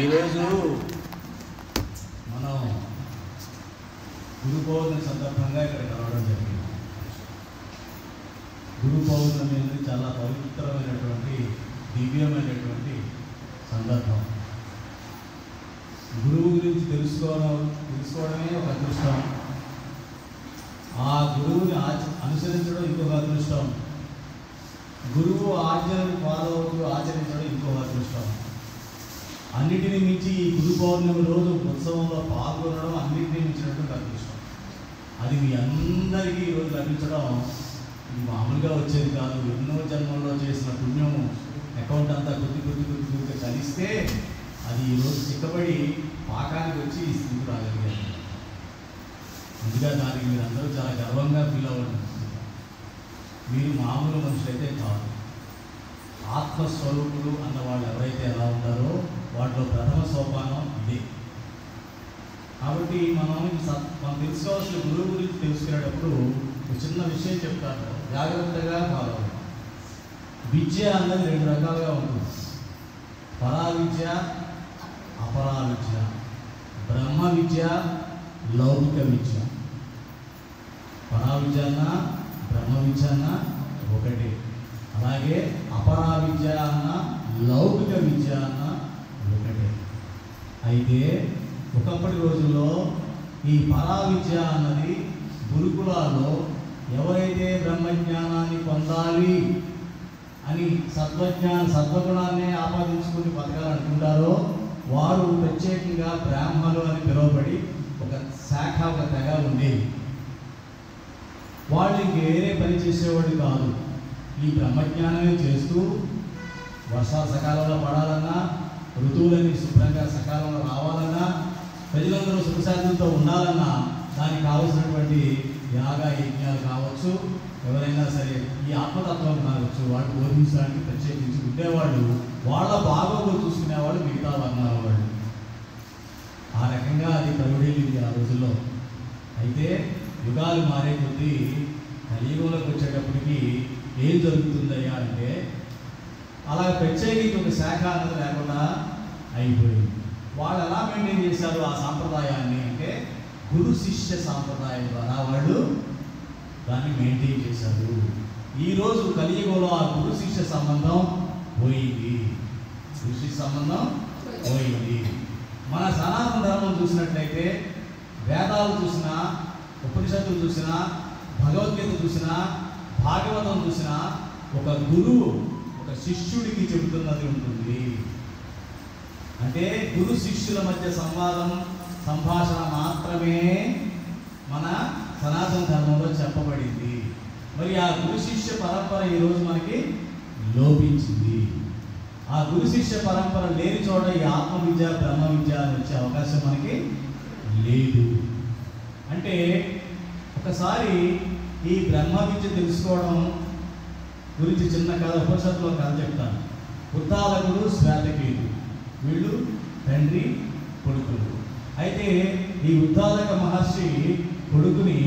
ఈరోజు మనం గురు పౌర్ణమి సందర్భంగా ఇక్కడ కలవడం జరిగింది. గురు పౌర్ణమి అనేది చాలా పవిత్రమైనటువంటి దివ్యమైనటువంటి సందర్భం. గురువు గురించి తెలుసుకోవడమే ఒక అదృష్టం. ఆ గురువుని అనుసరించడం ఇంకొక అదృష్టం. గురువు ఆజ్ఞలను ఫాలో అవుతూ ఆచరించడం ఇంకొక అదృష్టం. అన్నిటినీ మించి ఈ గురు పౌర్ణమి రోజు ఉత్సవంలో పాల్గొనడం అన్నింటినీ మించినటువంటి అదృష్టం. అది మీ అందరికీ ఈరోజు లభించడం ఇది మామూలుగా వచ్చేది కాదు. ఎన్నో జన్మల్లో చేసిన పుణ్యము అకౌంట్ అంతా కొద్ది కలిస్తే అది ఈరోజు చిక్కబడి పాకానికి వచ్చి ఈ స్థితికి రాగలిగారు. ముందుగా దానికి మీరందరూ చాలా గర్వంగా ఫీల్ అవ్వండి. మీరు మామూలు మనుషులైతే కాదు. ఆత్మస్వరూపులు అన్న వాళ్ళు ఎవరైతే ఎలా ఉంటారో వాటిలో ప్రథమ సోపానం ఇదే. కాబట్టి మనం తెలుసుకోవాల్సిన గురువు గురించి తెలుసుకునేటప్పుడు ఒక చిన్న విషయం చెప్తాను, జాగ్రత్తగా ఫాలో అవ్వండి. విద్య అన్నది రెండు రకాలుగా ఉంటుంది. పరా విద్య, అపరా విద్య, బ్రహ్మ విద్య, లౌకిక విద్య. పరా విద్య అన్న బ్రహ్మ విద్య అన్న ఒకటి. అలాగే అపరా విద్య అన్న లౌకిక విద్య అన్న ఒకటే. అయితే ఒకప్పటి రోజుల్లో ఈ పరా విద్య అన్నది గురుకులాల్లో ఎవరైతే బ్రహ్మజ్ఞానాన్ని పొందాలి అని సద్వగుణాన్ని ఆపాదించుకుని బతకాలనుకుంటారో వారు ప్రత్యేకంగా బ్రాహ్మణులు అని పిలువబడి ఒక శాఖ, ఒక తెగ ఉండేది. వాళ్ళు ఇంక వేరే పని చేసేవాడు కాదు. ఈ బ్రహ్మజ్ఞానమే చేస్తూ వర్షాలు సకాలంలో పడాలన్నా, ఋతువులన్నీ శుభ్రంగా సకాలంలో రావాలన్నా, ప్రజలందరూ సుఖశాంతులతో ఉండాలన్నా దానికి కావలసినటువంటి యాగ యజ్ఞాలు కావచ్చు, ఎవరైనా సరే ఈ ఆత్మతత్వం కావచ్చు, వాటి బోధించడానికి ప్రత్యేకించి ఉండేవాళ్ళు. వాళ్ళ బాగోగులు చూసుకునేవాళ్ళు మిగతా వర్ణాల వాళ్ళు. ఆ రకంగా అది ప్రవఢిల్లింది ఆ రోజుల్లో. అయితే యుగాలు మారే కొద్దీ కలియుగంలోకి వచ్చేటప్పటికి ఏం జరుగుతుందయ్యా అంటే అలా ప్రత్యేకించి ఒక శాఖ అన్నది లేకుండా అయిపోయింది. వాళ్ళు ఎలా మెయింటైన్ చేశారు ఆ సాంప్రదాయాన్ని అంటే గురు శిష్య సాంప్రదాయం ద్వారా వాళ్ళు దాన్ని మెయింటైన్ చేశారు. ఈరోజు కలియుగంలో ఆ గురు శిష్య సంబంధం పోయింది. గురు శిష్య సంబంధం పోయింది. మన సనాతన ధర్మం చూసినట్లయితే వేదాలు చూసినా, ఉపనిషత్తులు చూసినా, భగవద్గీత చూసినా, భాగవతం చూసినా ఒక గురువు ఒక శిష్యుడికి చెబుతున్నది ఉంటుంది. అంటే గురు శిష్యుల మధ్య సంభాషణ మాత్రమే మన సనాతన ధర్మంలో చెప్పబడింది. మరి ఆ గురు శిష్య పరంపర ఈరోజు మనకి లోపించింది. ఆ గురు శిష్య పరంపర లేని చోట ఈ ఆత్మ విద్య, బ్రహ్మ విద్య అని వచ్చే అవకాశం మనకి లేదు. అంటే ఒకసారి ఈ బ్రహ్మ విద్య తెలుసుకోవడం గురించి చిన్న కథ, ఉపనిషత్తులో కథ చెప్తాను. ఉద్దాలకుడు, శ్వేతకేతు వీళ్ళు తండ్రి కొడుకులు. అయితే ఈ ఉద్దాలక మహర్షి కొడుకుని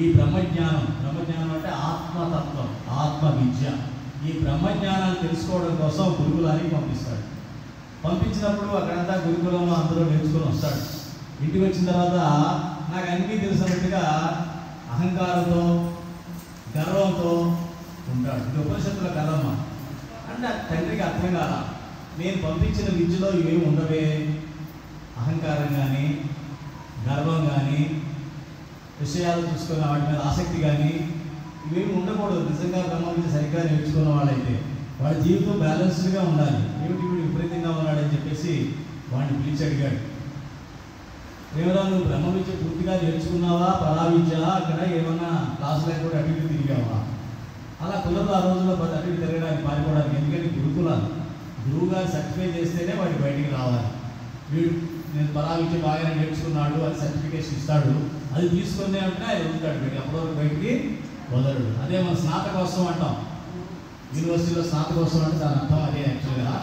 ఈ బ్రహ్మజ్ఞానం అంటే ఆత్మతత్వం, ఆత్మ విద్య, ఈ బ్రహ్మజ్ఞానాన్ని తెలుసుకోవడం కోసం గురుకులానికి పంపిస్తాడు. పంపించినప్పుడు అక్కడంతా గురుకులంలో అందరూ నేర్చుకొని వస్తాడు. ఇంటికి వచ్చిన తర్వాత నాకు అన్నీ తెలిసినట్టుగా అహంకారంతో, గర్వంతో ఉంటాడు. ఇది ఉపనిషత్తుల కథమ్మ అంటే తండ్రికి అర్థం కాల. నేను పంపించిన విద్యలో ఇవేమి ఉండవే, అహంకారం కానీ, గర్వం కానీ, విషయాలు చూసుకున్న వాటి మీద ఆసక్తి కానీ ఇవేమి ఉండకూడదు. నిజంగా బ్రహ్మ విద్య సరిగ్గా నేర్చుకున్న వాళ్ళైతే వాడి జీవితం బ్యాలెన్స్డ్గా ఉండాలి. ఏమిటి వీడు విపరీతంగా ఉన్నాడని చెప్పేసి వాడిని పిలిచి అడిగాడు. ఏమన్నా నువ్వు బ్రహ్మ విద్య పూర్తిగా నేర్చుకున్నావా, పరా విద్య అక్కడ ఏమన్నా క్లాసులు కూడా అటు ఇటు తిరిగావా? అలా కుదరదు ఆ రోజుల్లో అటు ఇటు తిరగడానికి, పారిపోవడానికి. ఎందుకంటే గురుకులాలు గురువు గారు సర్టిఫై చేస్తేనే వాడికి బయటికి రావాలి. వీడు నేను పరా విద్య బాగానే నేర్చుకున్నాడు అని సర్టిఫికేషన్ ఇస్తాడు. అది తీసుకునే అంటే ఆయన ఉంటాడు బయట, అప్పటివరకు బయటికి వదలడు. అదే మన స్నాతకోత్సవం అంటాం. యూనివర్సిటీలో స్నాతకోత్సవం అంటే దాని అర్థం అదే యాక్చువల్గా.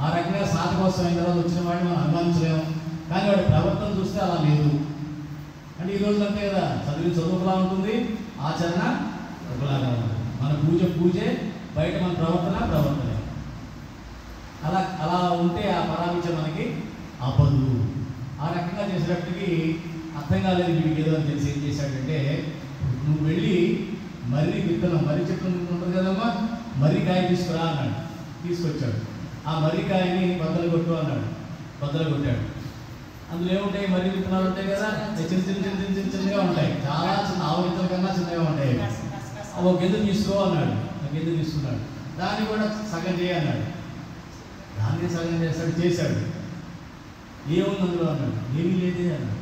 ఆ రకంగా స్నాతకోత్సవం అయిన తర్వాత వచ్చిన వాడిని మనం అనుమానించలేము. కానీ వాడి ప్రవర్తన చూస్తే అలా లేదు. అంటే ఈ రోజులు అంతే కదా, చదువులా ఉంటుంది, ఆచరణ ఒకలాగా ఉంటుంది. మన పూజే, బయట మన ప్రవర్తనే. అనేటప్పటికి అర్థం కాలేదు వీడికి ఏదో అని తెలిసి ఏం చేశాడంటే, నువ్వు వెళ్ళి మర్రి విత్తనం, మర్రి చెట్టు ఉంటుంది కదమ్మా, మర్రికాయ తీసుకురా అన్నాడు. తీసుకొచ్చాడు. ఆ మర్రికాయని బద్దలు కొట్టు అన్నాడు. బద్దలు కొట్టాడు. అందులో ఏముంటాయి? మర్రి విత్తనాలు ఉంటాయి కదా, చిన్న చిన్న చిన్న చిన్న చిన్న చిన్నగా ఉంటాయి, చాలా చిన్న ఆవు విత్తనాల కన్నా చిన్నగా ఉంటాయి. ఒక గింజ తీసుకో అన్నాడు. ఆ గింజ తీసుకున్నాడు. దాన్ని కూడా సగం చేయన్నాడు. దాన్ని సగం చేస్తాడు. చేశాడు. ఏముంది అందులో అన్నాడు. ఏమీ లేదే అన్నాడు.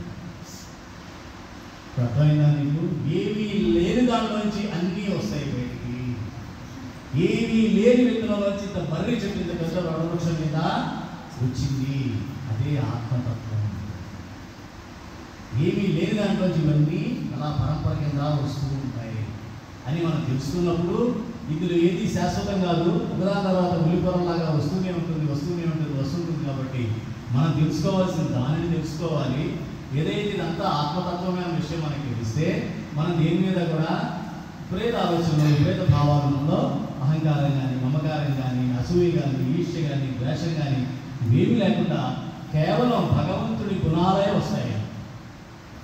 అర్థమైందా నీకు? ఏమీ లేని దాంట్లో నుంచి అన్నీ వస్తాయి బయటికి. ఏమీ లేని విత్తనం నుంచి ఇంత మర్రి చెట్టు ఇంత పెద్ద వృక్షం మీద వచ్చింది. అదే ఆత్మతత్వం. ఏమీ లేని దాంట్లోంచి ఇవన్నీ అలా పరంపర కింద వస్తూ ఉంటాయి అని మనం తెలుసుకున్నప్పుడు ఇందులో ఏది శాశ్వతం కాదు. ఒకదాని తర్వాత ఉలిపొరంలాగా వస్తూనే ఉంటుంది కాబట్టి మనం తెలుసుకోవాల్సిన దానిని తెలుసుకోవాలి. ఏదైతే ఇదంతా ఆత్మతత్వమైన విషయం మనకి తెలిస్తే మనం దేని మీద కూడా ప్రేత ఆలోచనలు, ప్రేత భావాలలో అహంకారం కానీ, మమకారం కానీ, అసూయ కానీ, ఈర్ష్య కానీ, ద్వేషం కానీ ఇవేమీ లేకుండా కేవలం భగవంతుడి గుణాలే వస్తాయి.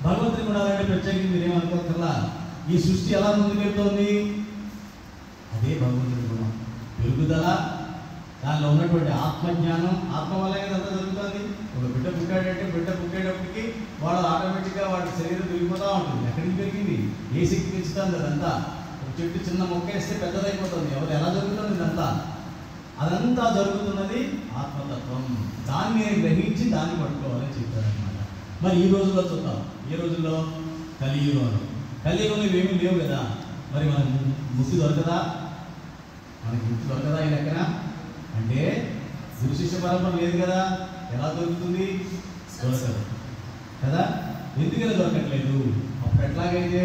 భగవంతుడి గుణాలంటే ప్రత్యేకంగా మీరేమనుకోకల్లా. ఈ సృష్టి ఎలా ముందుకెళ్తోంది? అదే భగవంతుడి గుణం. పెరుగుదల, దానిలో ఉన్నటువంటి ఆత్మజ్ఞానం, ఆత్మ వల్ల అంతా జరుగుతుంది. ఒక బిడ్డ పుట్టాడంటే బిడ్డ పుట్టేటప్పటికి వాడు ఆటోమేటిక్గా వాడి శరీరం పెరిగిపోతూ ఉంటుంది. ఎక్కడికి పెరిగింది? ఏ శక్తి పెంచుతుంది? అదంతా ఒక చెట్టు చిన్న మొక్క వేస్తే పెద్దదైపోతుంది. ఎవరు ఎలా జరుగుతుంది? ఇదంతా అదంతా జరుగుతున్నది ఆత్మతత్వం. దాన్ని నేను గ్రహించి దాన్ని పట్టుకోవాలని చెప్పారనమాట. మరి ఈ రోజుల్లో చూద్దాం. ఏ రోజుల్లో? కలియుగంలో ఇవేమీ లేవు కదా. మరి మనం ముక్తి దొరకదా? మనకి ముక్తి దొరకదా ఈ లెక్కన? అంటే గురు శిష్య పరంపర లేదు కదా. ఎలా దొరుకుతుంది? దొరకదు కదా. ఎందుకని దొరకట్లేదు? అప్పుడు ఎట్లాగైతే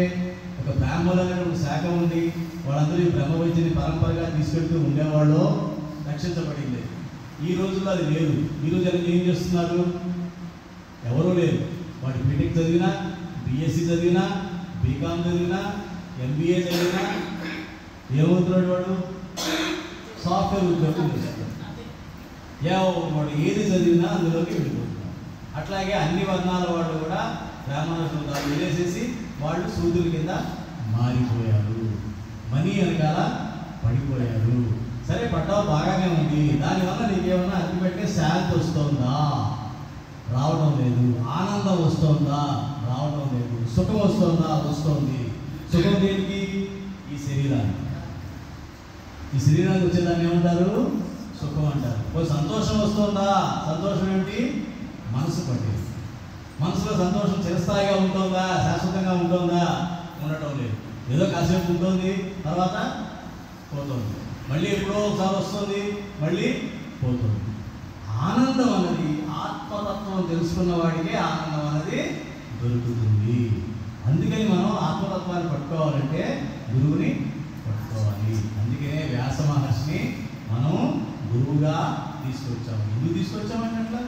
ఒక బ్రాహ్మణులు అనే ఒక శాఖ ఉంది, వాళ్ళందరూ ఈ బ్రహ్మ వైద్యుని పరంపరగా తీసుకెళ్తూ ఉండేవాళ్ళు, రక్షించబడింది. ఈ రోజుల్లో అది లేదు. ఈ రోజు ఏం చేస్తున్నారు? ఎవరూ లేరు. వాడు బీటెక్ చదివినా, బిఎస్సి చదివినా, బీకామ్ చదివినా, ఎంబీఏ చదివినా ఏమవుతున్నాడు? వాడు సాఫ్ట్వేర్ ఉద్యోగం చేస్తాడు. వాడు ఏది చదివినా అందులోకి వెళ్ళిపోతున్నాడు. అట్లాగే అన్ని వర్ణాల వాళ్ళు కూడా బ్రాహ్మణ సూత్రాలు వదిలేసేసి వాళ్ళు సూదుల కింద మారిపోయారు. మనీ వెనకాల పడిపోయారు. సరే, పడ్డావు బాగానే ఉంది. దానివల్ల నీకేమన్నా అతిపెట్టే శాంతి వస్తుందా? రావడం లేదు. ఆనందం వస్తుందా? రావడం లేదు. సుఖం వస్తుందా? వస్తుంది. సుఖం దేనికి? ఈ శరీరానికి. ఈ శరీరానికి వచ్చేదాన్ని ఏమంటారు? సుఖం అంటారు. సంతోషం వస్తుందా? సంతోషం ఏమిటి? మనసు పట్టేది. మనసులో సంతోషం చిరస్థాయిగా ఉంటుందా? శాశ్వతంగా ఉంటుందా? ఉండటం లేదు. ఏదో కాసేపు ఉంటుంది, తర్వాత పోతుంది. మళ్ళీ ఎప్పుడో ఒకసారి వస్తుంది, మళ్ళీ పోతుంది. ఆనందం అన్నది ఆత్మతత్వం తెలుసుకున్న వాడికే ఆనందం అన్నది దొరుకుతుంది. అందుకని మనం ఆత్మతత్వాన్ని పట్టుకోవాలంటే గురువుని పట్టుకోవాలి. అందుకనే వ్యాస మహర్షిని మనం గురువుగా తీసుకొచ్చాము. ఎందుకు తీసుకొచ్చామన్నట్లా?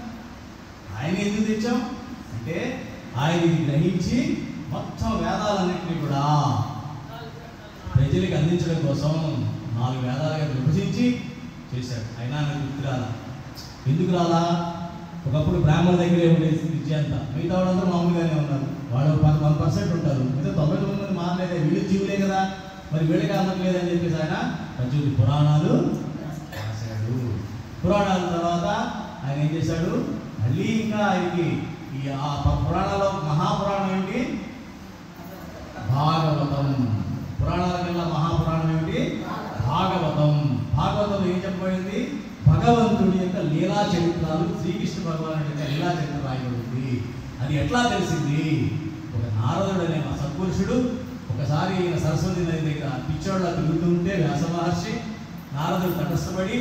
ఆయన ఎందుకు తెచ్చాం అంటే ఆయనని గ్రహించి మొత్తం వేదాలన్నింటినీ కూడా ప్రజలకు అందించడం కోసం 4 వేదాలుగా విభజించి చేశాడు. అయినా నాకు గుర్తు రాలా. ఎందుకు రాలా? ఒకప్పుడు బ్రాహ్మణ దగ్గరే ఉండేది విద్య అంతా. మిగతా వాళ్ళందరూ మామూలుగానే ఉన్నారు. వాళ్ళు 1% ఉంటారు. మిగతా 99 మారలేదే. వీళ్ళు జీవులే కదా, మరి వీళ్ళకి అందం లేదని చెప్పేసి ఆయన 18 పురాణాలు రాశాడు. పురాణాల తర్వాత ఆయన ఏం చేశాడు? మళ్ళీ ఇంకా ఆయనకి ఈ పురాణాల్లో మహాపురాణం ఏంటి? భాగవతం. పురాణాల కన్నా మహాపురాణం ఏమిటి? భాగవతం. భాగవతం ఏం చెప్పబడింది? భగవంతుడి యొక్క లీలా చరిత్రలు, శ్రీకృష్ణ భగవానుడి యొక్క లీలా చరిత్ర రాయబడింది. అది ఎట్లా తెలిసింది? ఒక నారదుడు అనే మా సత్పురుషుడు ఒకసారి ఈయన సరస్వతి నది దగ్గర పిచ్చోళ్ళ తిరుగుతుంటే వ్యాస మహర్షి నారదుడు తటస్థపడి,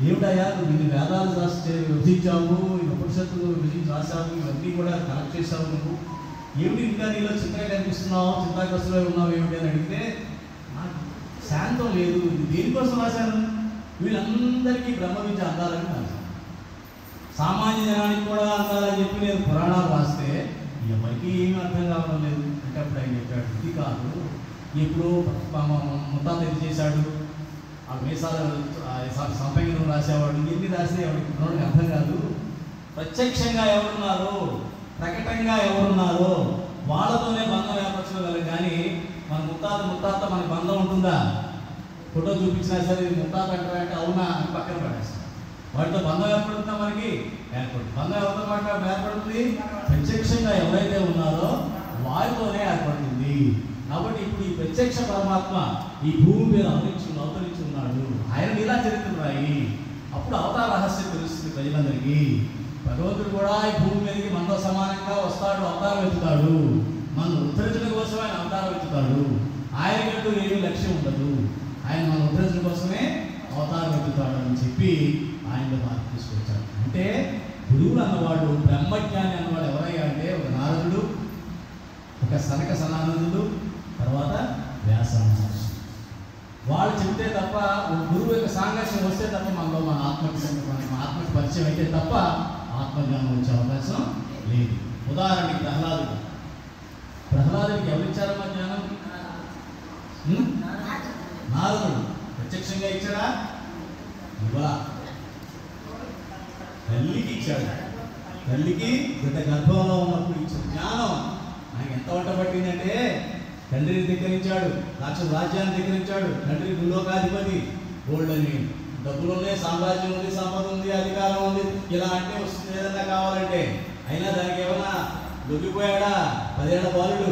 ఏమిటయ్యా నువ్వు ఇన్ని వేదాలు విభజించావు, ఈ ఉపనిషత్తులు విభజించి రాశావు, ఇవన్నీ కూడా కలెక్ట్ చేశావు, నువ్వు ఏమిటి ఇంకా నీలో చింతగా కనిపిస్తున్నావు, చింతాగ్రస్తులో ఉన్నావు ఏమిటి అని అడిగితే, నాకు శాంతం లేదు, ఇది దేనికోసం రాశాను? వీళ్ళందరికీ బ్రహ్మ విద్య అందాలని రాశాను, సామాన్య జనానికి కూడా అందాలని చెప్పి నేను పురాణాలు రాస్తే ఎవరికి ఏమీ అర్థం కావడం లేదు. అంటే అప్పుడు ఆయన చెప్పాడు, ఇది కాదు, ఎప్పుడు ముత్తాత ఇది చేశాడు, ఆ వేసాలు సంపంగం రాసేవాడు, ఎన్ని రాస్తే ఎవరికి అర్థం కాదు. ప్రత్యక్షంగా ఎవరున్నారు? ప్రకటంగా ఎవరున్నారో వాళ్ళతోనే బంధం ఏర్పరచుకోగలం. కానీ మన ముత్తాత మనకి బంధం ఉంటుందా? ఫోటో చూపించినా సరే ఇది ముత్తాత అంటారంటే అవునా అని పక్కన పడేస్తాం. వాటితో బంధం ఏర్పడుతుందా? మనకి ఏర్పడుతుంది. బంధం ఎవరితో మాట ఏర్పడుతుంది? ప్రత్యక్షంగా ఎవరైతే ఉన్నారో వారితోనే ఏర్పడుతుంది. కాబట్టి ఇప్పుడు ఈ ప్రత్యక్ష పరమాత్మ ఈ భూమి మీద అవతరించి ఉన్నాడు. ఆయన ఇలా చరిత్ర రాయి, అప్పుడు అవతార రహస్యం తెలుస్తుంది ప్రజలందరికీ. భగవంతుడు కూడా ఈ భూమి మీదకి మనతో సమానంగా వస్తాడు, అవతారం ఎత్తుతాడు. మనం ఉద్ధరించడం కోసం ఆయన అవతారం ఎత్తుతాడు. ఆయనకంటూ ఏమీ లక్ష్యం ఉండదు. ఆయన మనం ఉద్ధరించడం కోసమే అవతారం ఎత్తుతాడు అని చెప్పి ఆయనలో మార్పు తీసుకొచ్చాడు. అంటే గురువులు అన్నవాడు, బ్రహ్మజ్ఞాని అన్నవాడు ఎవరయ్యా అంటే ఒక నారదుడు, ఒక సనక సనానందుడు, తర్వాత వ్యాస మహర్షి. వాళ్ళు చెప్తే తప్ప, గురువు యొక్క సాంగత్యం వస్తే తప్ప మనలో మన ఆత్మకి పరిచయం అయితే తప్ప ఆత్మజ్ఞానం వచ్చే అవకాశం లేదు. ఉదాహరణకి ప్రహ్లాదుడికి ఎవరిచ్చారమ్మా జ్ఞానం? నారదుడు. ప్రత్యక్షంగా ఇచ్చాడా? ఇవ్వా. తల్లికి ఇచ్చాడు. తల్లికి బిడ్డ గర్భంలో ఉన్నప్పుడు ఇచ్చిన జ్ఞానం ఆయనకి ఎంత వంట పట్టిందంటే, తండ్రిని ధిక్కరించాడు, రాక్షస రాజ్యాన్ని ధిక్కరించాడు. తండ్రి భూలోకాధిపతి, గోల్డని డబ్బులు ఉన్నాయి, సామ్రాజ్యం ఉంది, సంపద ఉంది, అధికారం ఉంది, ఇలా అంటే వస్తుంది ఏదన్నా కావాలంటే. అయినా దానికి ఏమన్నా లొంగిపోయాడా? 10 ఏళ్ల బాలుడు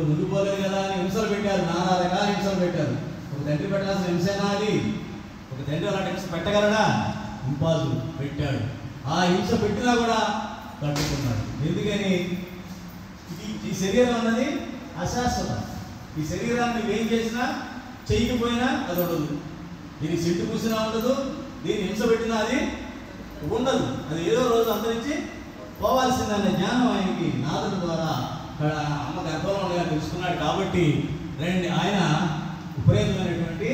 లొంగిపోలేదు కదా అని హింసలు పెట్టారు, నానా రకాల హింసలు పెట్టారు. ఒక తండ్రి పెట్టాల్సిన హింసేనా అది? ఒక తండ్రి అలాంటి హింస పెట్టగలడా? ఇంపాజు పెట్టాడు. ఆ హింస పెట్టినా కూడా తట్టుకున్నాడు. ఎందుకని? ఈ శరీరం అన్నది అశాశ్వతం. ఈ శరీరాన్ని నువ్వేం చేసినా చేయకపోయినా అది ఉండదు. దీన్ని చెట్టు పూసినా ఉండదు, దీన్ని హింస పెట్టినా అది ఉండదు. అది ఏదో రోజు అంతరించి పోవాల్సిందన్న జ్ఞానం ఆయనకి నాదుల ద్వారా అమ్మ గర్భంలో ఉండగా తెలుసుకున్నాడు. కాబట్టి ఆయన విపరీతమైనటువంటి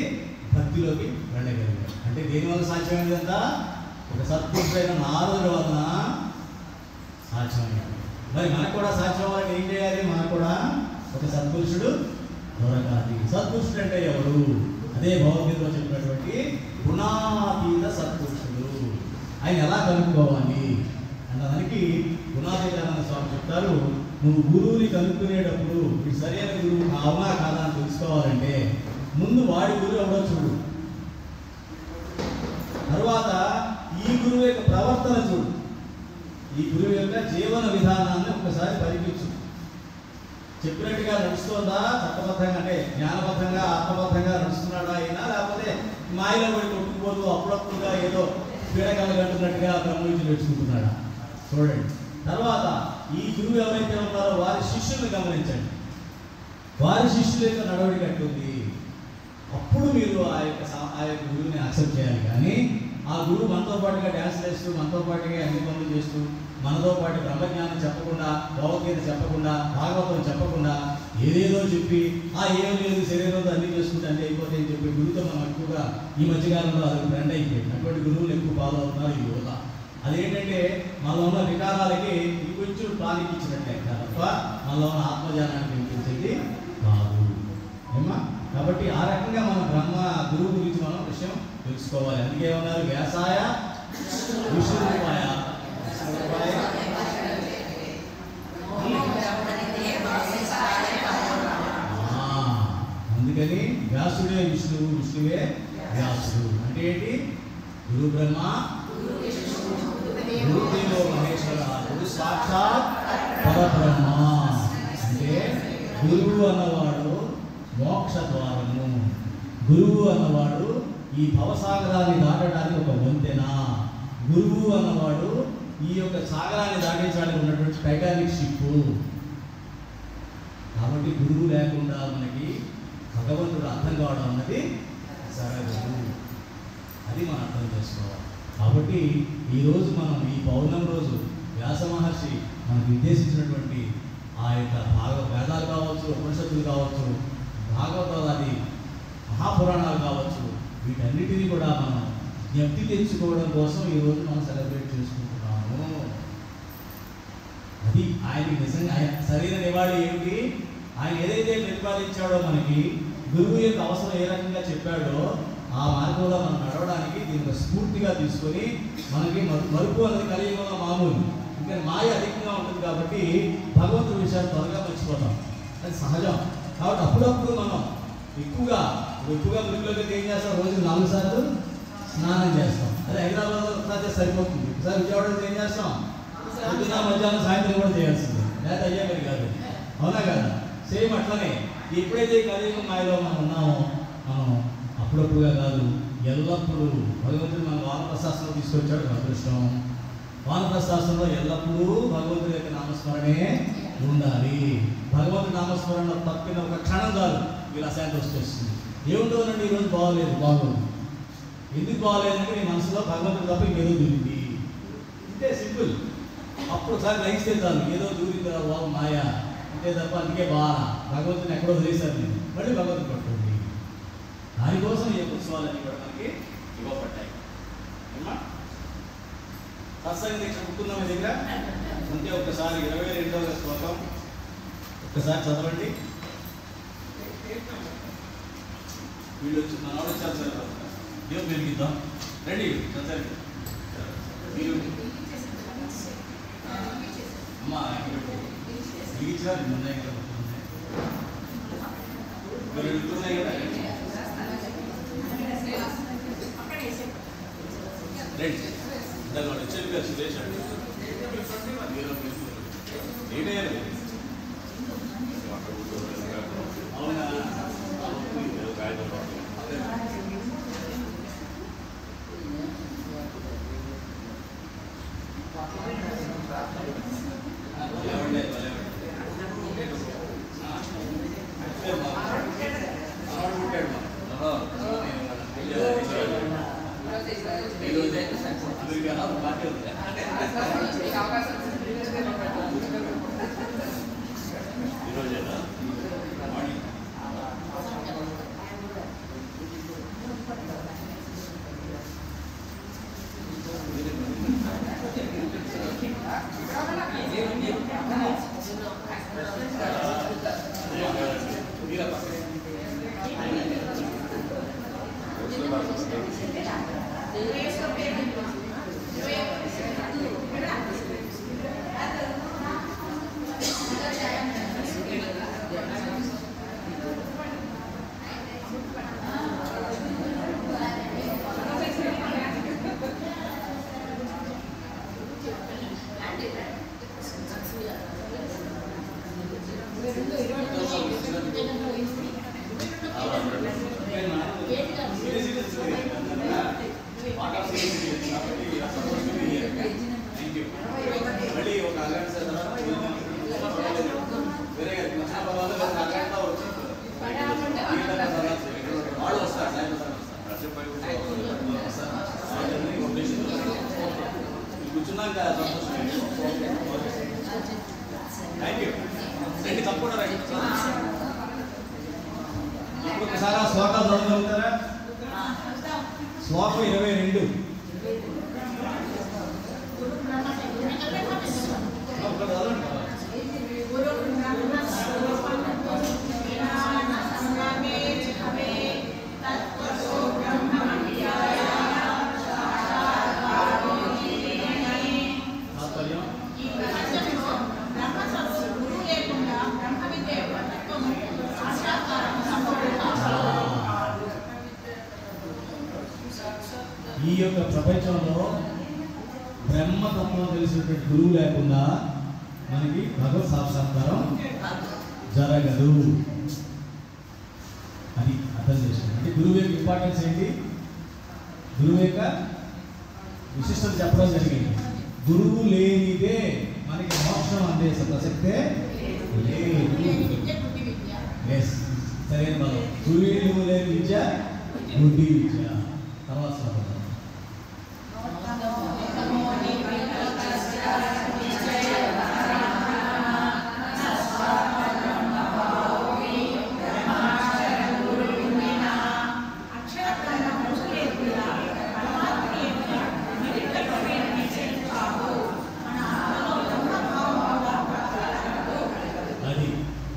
భక్తిలోకి వెళ్ళగలిగాడు. అంటే దేనివల్ల సాధ్యమైనదంతా ఒక సత్పురుషుడైన నారదుడి వలన సాధ్యమైనది. మరి మనకు కూడా సాధ్యం అవ్వాలంటే ఏం చేయాలి? మనకు కూడా ఒక సత్పురుషుడు దొరకాలి. సత్పురుషుడు అంటే ఎవరు? అదే భగవద్గీతలో చెప్పినటువంటి గుణాతీత సత్పురుషుడు. ఆయన ఎలా కనుక్కోవాలి అన్నదానికి గుణాతీతానంద స్వామి చెప్తారు, నువ్వు గురువుని కనుక్కునేటప్పుడు ఇది సరైన గురువు అవునా కాదా అని తెలుసుకోవాలంటే ముందు వాడి గురువు ఎవడో చూడు, తర్వాత ఈ గురువు యొక్క ప్రవర్తన చూడు, ఈ గురువు యొక్క జీవన విధానాన్ని ఒకసారి పరీక్షించు. చెప్పినట్టుగా నడుస్తుందా? చట్టబద్ధంగా అంటే జ్ఞానబద్ధంగా ఆత్మబద్ధంగా నడుస్తున్నాడా అయినా, లేకపోతే మాయలో పడి కొట్టుకుపోతూ అప్పుడప్పుడుగా ఏదో పీడకలు కట్టున్నట్టుగా బ్రహ్మవిద్య నేర్చుకుంటున్నాడా చూడండి. తర్వాత ఈ గురువు ఎవరైతే ఉన్నారో వారి శిష్యుల్ని గమనించండి. వారి శిష్యుల యొక్క నడవడిక కట్టుంది. అప్పుడు మీరు ఆ యొక్క గురువుని యాక్సెప్ట్ చేయాలి. కానీ ఆ గురువు మనతో పాటుగా డ్యాన్స్ చేస్తూ, మనతో పాటుగా అన్ని పనులు చేస్తూ, మనతో పాటు బ్రహ్మజ్ఞానం చెప్పకుండా, భగవద్గీత చెప్పకుండా, భాగవతం చెప్పకుండా ఏదేదో చెప్పి ఏం లేదు శరీరంతో అన్ని చేసుకుంటే అన్నీ అయిపోతే అని చెప్పి గురువుతో మనం ఎక్కువగా ఈ మధ్యకాలంలో అది ట్రెండ్ అయిపోయింది. అటువంటి గురువులు ఎక్కువ ఫాలో అవుతున్నారు ఈ యువత. అదేంటంటే మనలో ఉన్న వికారాలకి ఇంకొంచెం టానిక్ ఇచ్చినట్లే తప్ప మనలో ఉన్న ఆత్మజ్ఞానానికి వినిపించేది కాదు ఏమా. కాబట్టి ఆ రకంగా మన బ్రహ్మ గురువు గురించి మనం విషయం తెలుసుకోవాలి. అందుకే ఏమన్నారు? వ్యాసాయ విష్ణురూపాయ. అందుకని వ్యాసుడే విష్ణువు, విష్ణువే వ్యాసుడు. అంటే ఏంటి? గురు బ్రహ్మ, గురుదేవో మహేశ్వర, గురు సాక్షాత్ పరబ్రహ్మ. అంటే గురువు అన్నవాడు మోక్ష ద్వారము. గురువు అన్నవాడు ఈ భవసాగరాన్ని దాటడానికి ఒక వంతెన. గురువు అన్నవాడు ఈ యొక్క సాగరాన్ని దాటించడానికి ఉన్నటువంటి టైటానిక్ షిప్. కాబట్టి గురువు లేకుండా మనకి భగవంతుడు అర్థం కావడం అన్నది జరగదు. అది మనం అర్థం చేసుకోవాలి. కాబట్టి ఈరోజు మనం ఈ పౌర్ణమి రోజు వ్యాస మహర్షి మనకు నిర్దేశించినటువంటి ఆ యొక్క వేదాలు కావచ్చు, ఉపనిషత్తులు కావచ్చు, భాగవతాది మహాపురాణాలు కావచ్చు, వీటన్నిటినీ కూడా మనం జ్ఞప్తి తెచ్చుకోవడం కోసం ఈరోజు మనం సెలబ్రేట్ చేసుకుంటున్నాము. అది ఆయనకి నిజంగా సరైన నివాళి ఏమిటి? ఆయన ఏదైతే ప్రతిపాదించాడో, మనకి గురువు యొక్క అవసరం ఏ రకంగా చెప్పాడో ఆ మార్గంలో మనం నడవడానికి దీన్ని స్ఫూర్తిగా తీసుకొని మనకి మరుపు అనేది కలియుగంలో మామూలు, ఇంకా మాయ అధికంగా ఉంటుంది కాబట్టి భగవంతుడి విషయాన్ని త్వరగా మర్చిపోతాం, అది సహజం. కాబట్టి అప్పుడప్పుడు మనం ఎక్కువగా గుడిలోకి ఏం చేస్తాం, రోజుకి 4 సార్లు స్నానం చేస్తాం. అదే హైదరాబాద్లో ఒకసారి సరిపోతుంది, ఒకసారి విజయవాడలో ఏం చేస్తాం, పొద్దున మధ్యాహ్నం సాయంత్రం కూడా చేయాల్సింది, లేదా అయ్యాకని కాదు, అవునా కదా? సేమ్ అట్లనే ఎప్పుడైతే కలియుగ మాయలో మనం ఉన్నామో మనం అప్పుడప్పుడుగా కాదు ఎల్లప్పుడూ భగవంతుడు మన వానప్రస్థానంలో తీసుకొచ్చాడు. అదృష్టం వానప్రస్థానంలో ఎల్లప్పుడూ భగవంతుడి యొక్క నామస్మరణే ఉండాలి. భగవంతుడి నామస్మరణ తప్పిన ఒక క్షణం కాదు మీరు అశాంతి వచ్చేస్తుంది. ఏముండవునండి ఈరోజు బాగోదు. ఎందుకు బాగోలేదంటే నీ మనసులో భగవంతుడు తప్ప ఇంకేదో దూరింది, ఇంతే సింపుల్. అప్పుడు ఒకసారి లైఫ్ చాలు, ఏదో దూరింది కదా బాబు మాయ అంతే తప్ప, అందుకే బాగా భగవంతుని ఎక్కడో వదిలేశారు నేను, మళ్ళీ భగవంతుని పట్టుకోండి. దానికోసం ఈ ఉత్సవాలన్నీ కూడా మనకి ఇవ్వబడ్డాయి. సత్సంగ దీక్ష పుట్టుకుందాం దగ్గర ఉంటే ఒక్కసారి 22వ శ్లోకం ఒక్కసారి చదవండి. వీళ్ళు వచ్చి మనవాడు వచ్చారు సార్, దేవుడు పెరిగిద్దాం రండి చదవండి. మీరు అమ్మా వెలిగించారు, ఉన్నాయి కదా ఉన్నాయి కదా రండి. ఇంతగా చెప్పి సురేష్ అవునా కూర్చున్నాక థ్యాంక్ యూ రండి తప్పకుండా రండి. ఇప్పుడు ఒకసారి ఆ శ్లోకాలు చదవగలుగుతారా? శ్లోకం 22 ఈ యొక్క ప్రపంచంలో బ్రహ్మతత్వం తెలిసినటువంటి గురువు లేకుండా మనకి భగవత్ సాక్షాత్కారం జరగదు. అది అర్థం చేసుకోండి. అంటే గురువు యొక్క ఇంపార్టెన్స్ ఏంటి, గురువు యొక్క విశిష్టత చెప్పడం జరిగింది. గురువు లేనిదే మనకి మోక్షం అందే ప్రసక్తే లేదు. సరైన బలం. గురువు లేని విద్య గుడ్డి విద్య. తర్వాత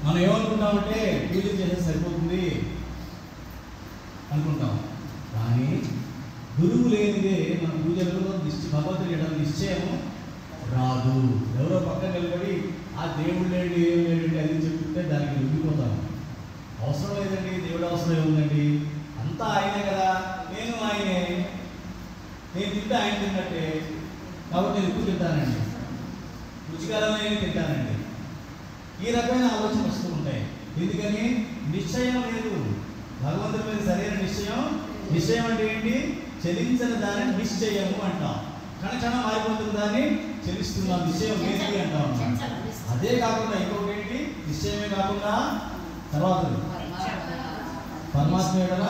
మనం ఏమనుకుంటామంటే పూజ చేస్తే సరిపోతుంది అనుకుంటాం. కాదు. ఎవరో పక్కన నిలబడి ఆ దేవుడు లేండి ఏం లేడండి అది చెప్తుంటే దానికి లొంగిపోతాను. అవసరం లేదండి, దేవుడు అవసరం ఏముందండి, అంతా ఆయనే కదా, నేను ఆయనే, నేను తింటే ఆయన తిన్నట్టే, కాబట్టి నేను ఎక్కువ తింటానండి, రుచికరమైన తింటానండి. ఈ రకమైన ఆలోచన వస్తూ ఉంటాయి. ఎందుకని? నిశ్చయం లేదు భగవంతుడి మీద, సరైన నిశ్చయం అంటే ఏంటి? చెలించని దానిని నిశ్చయము అంటాం. క్షణక్షణం మారిపోతున్న దాన్ని చెల్లిస్తున్నాం, నిశ్చయం లేదు అంటాం. అదే కాకుండా ఇంకొకటి ఏంటి? నిశ్చయమే కాకుండా తర్వాత పరమాత్మ ఎడల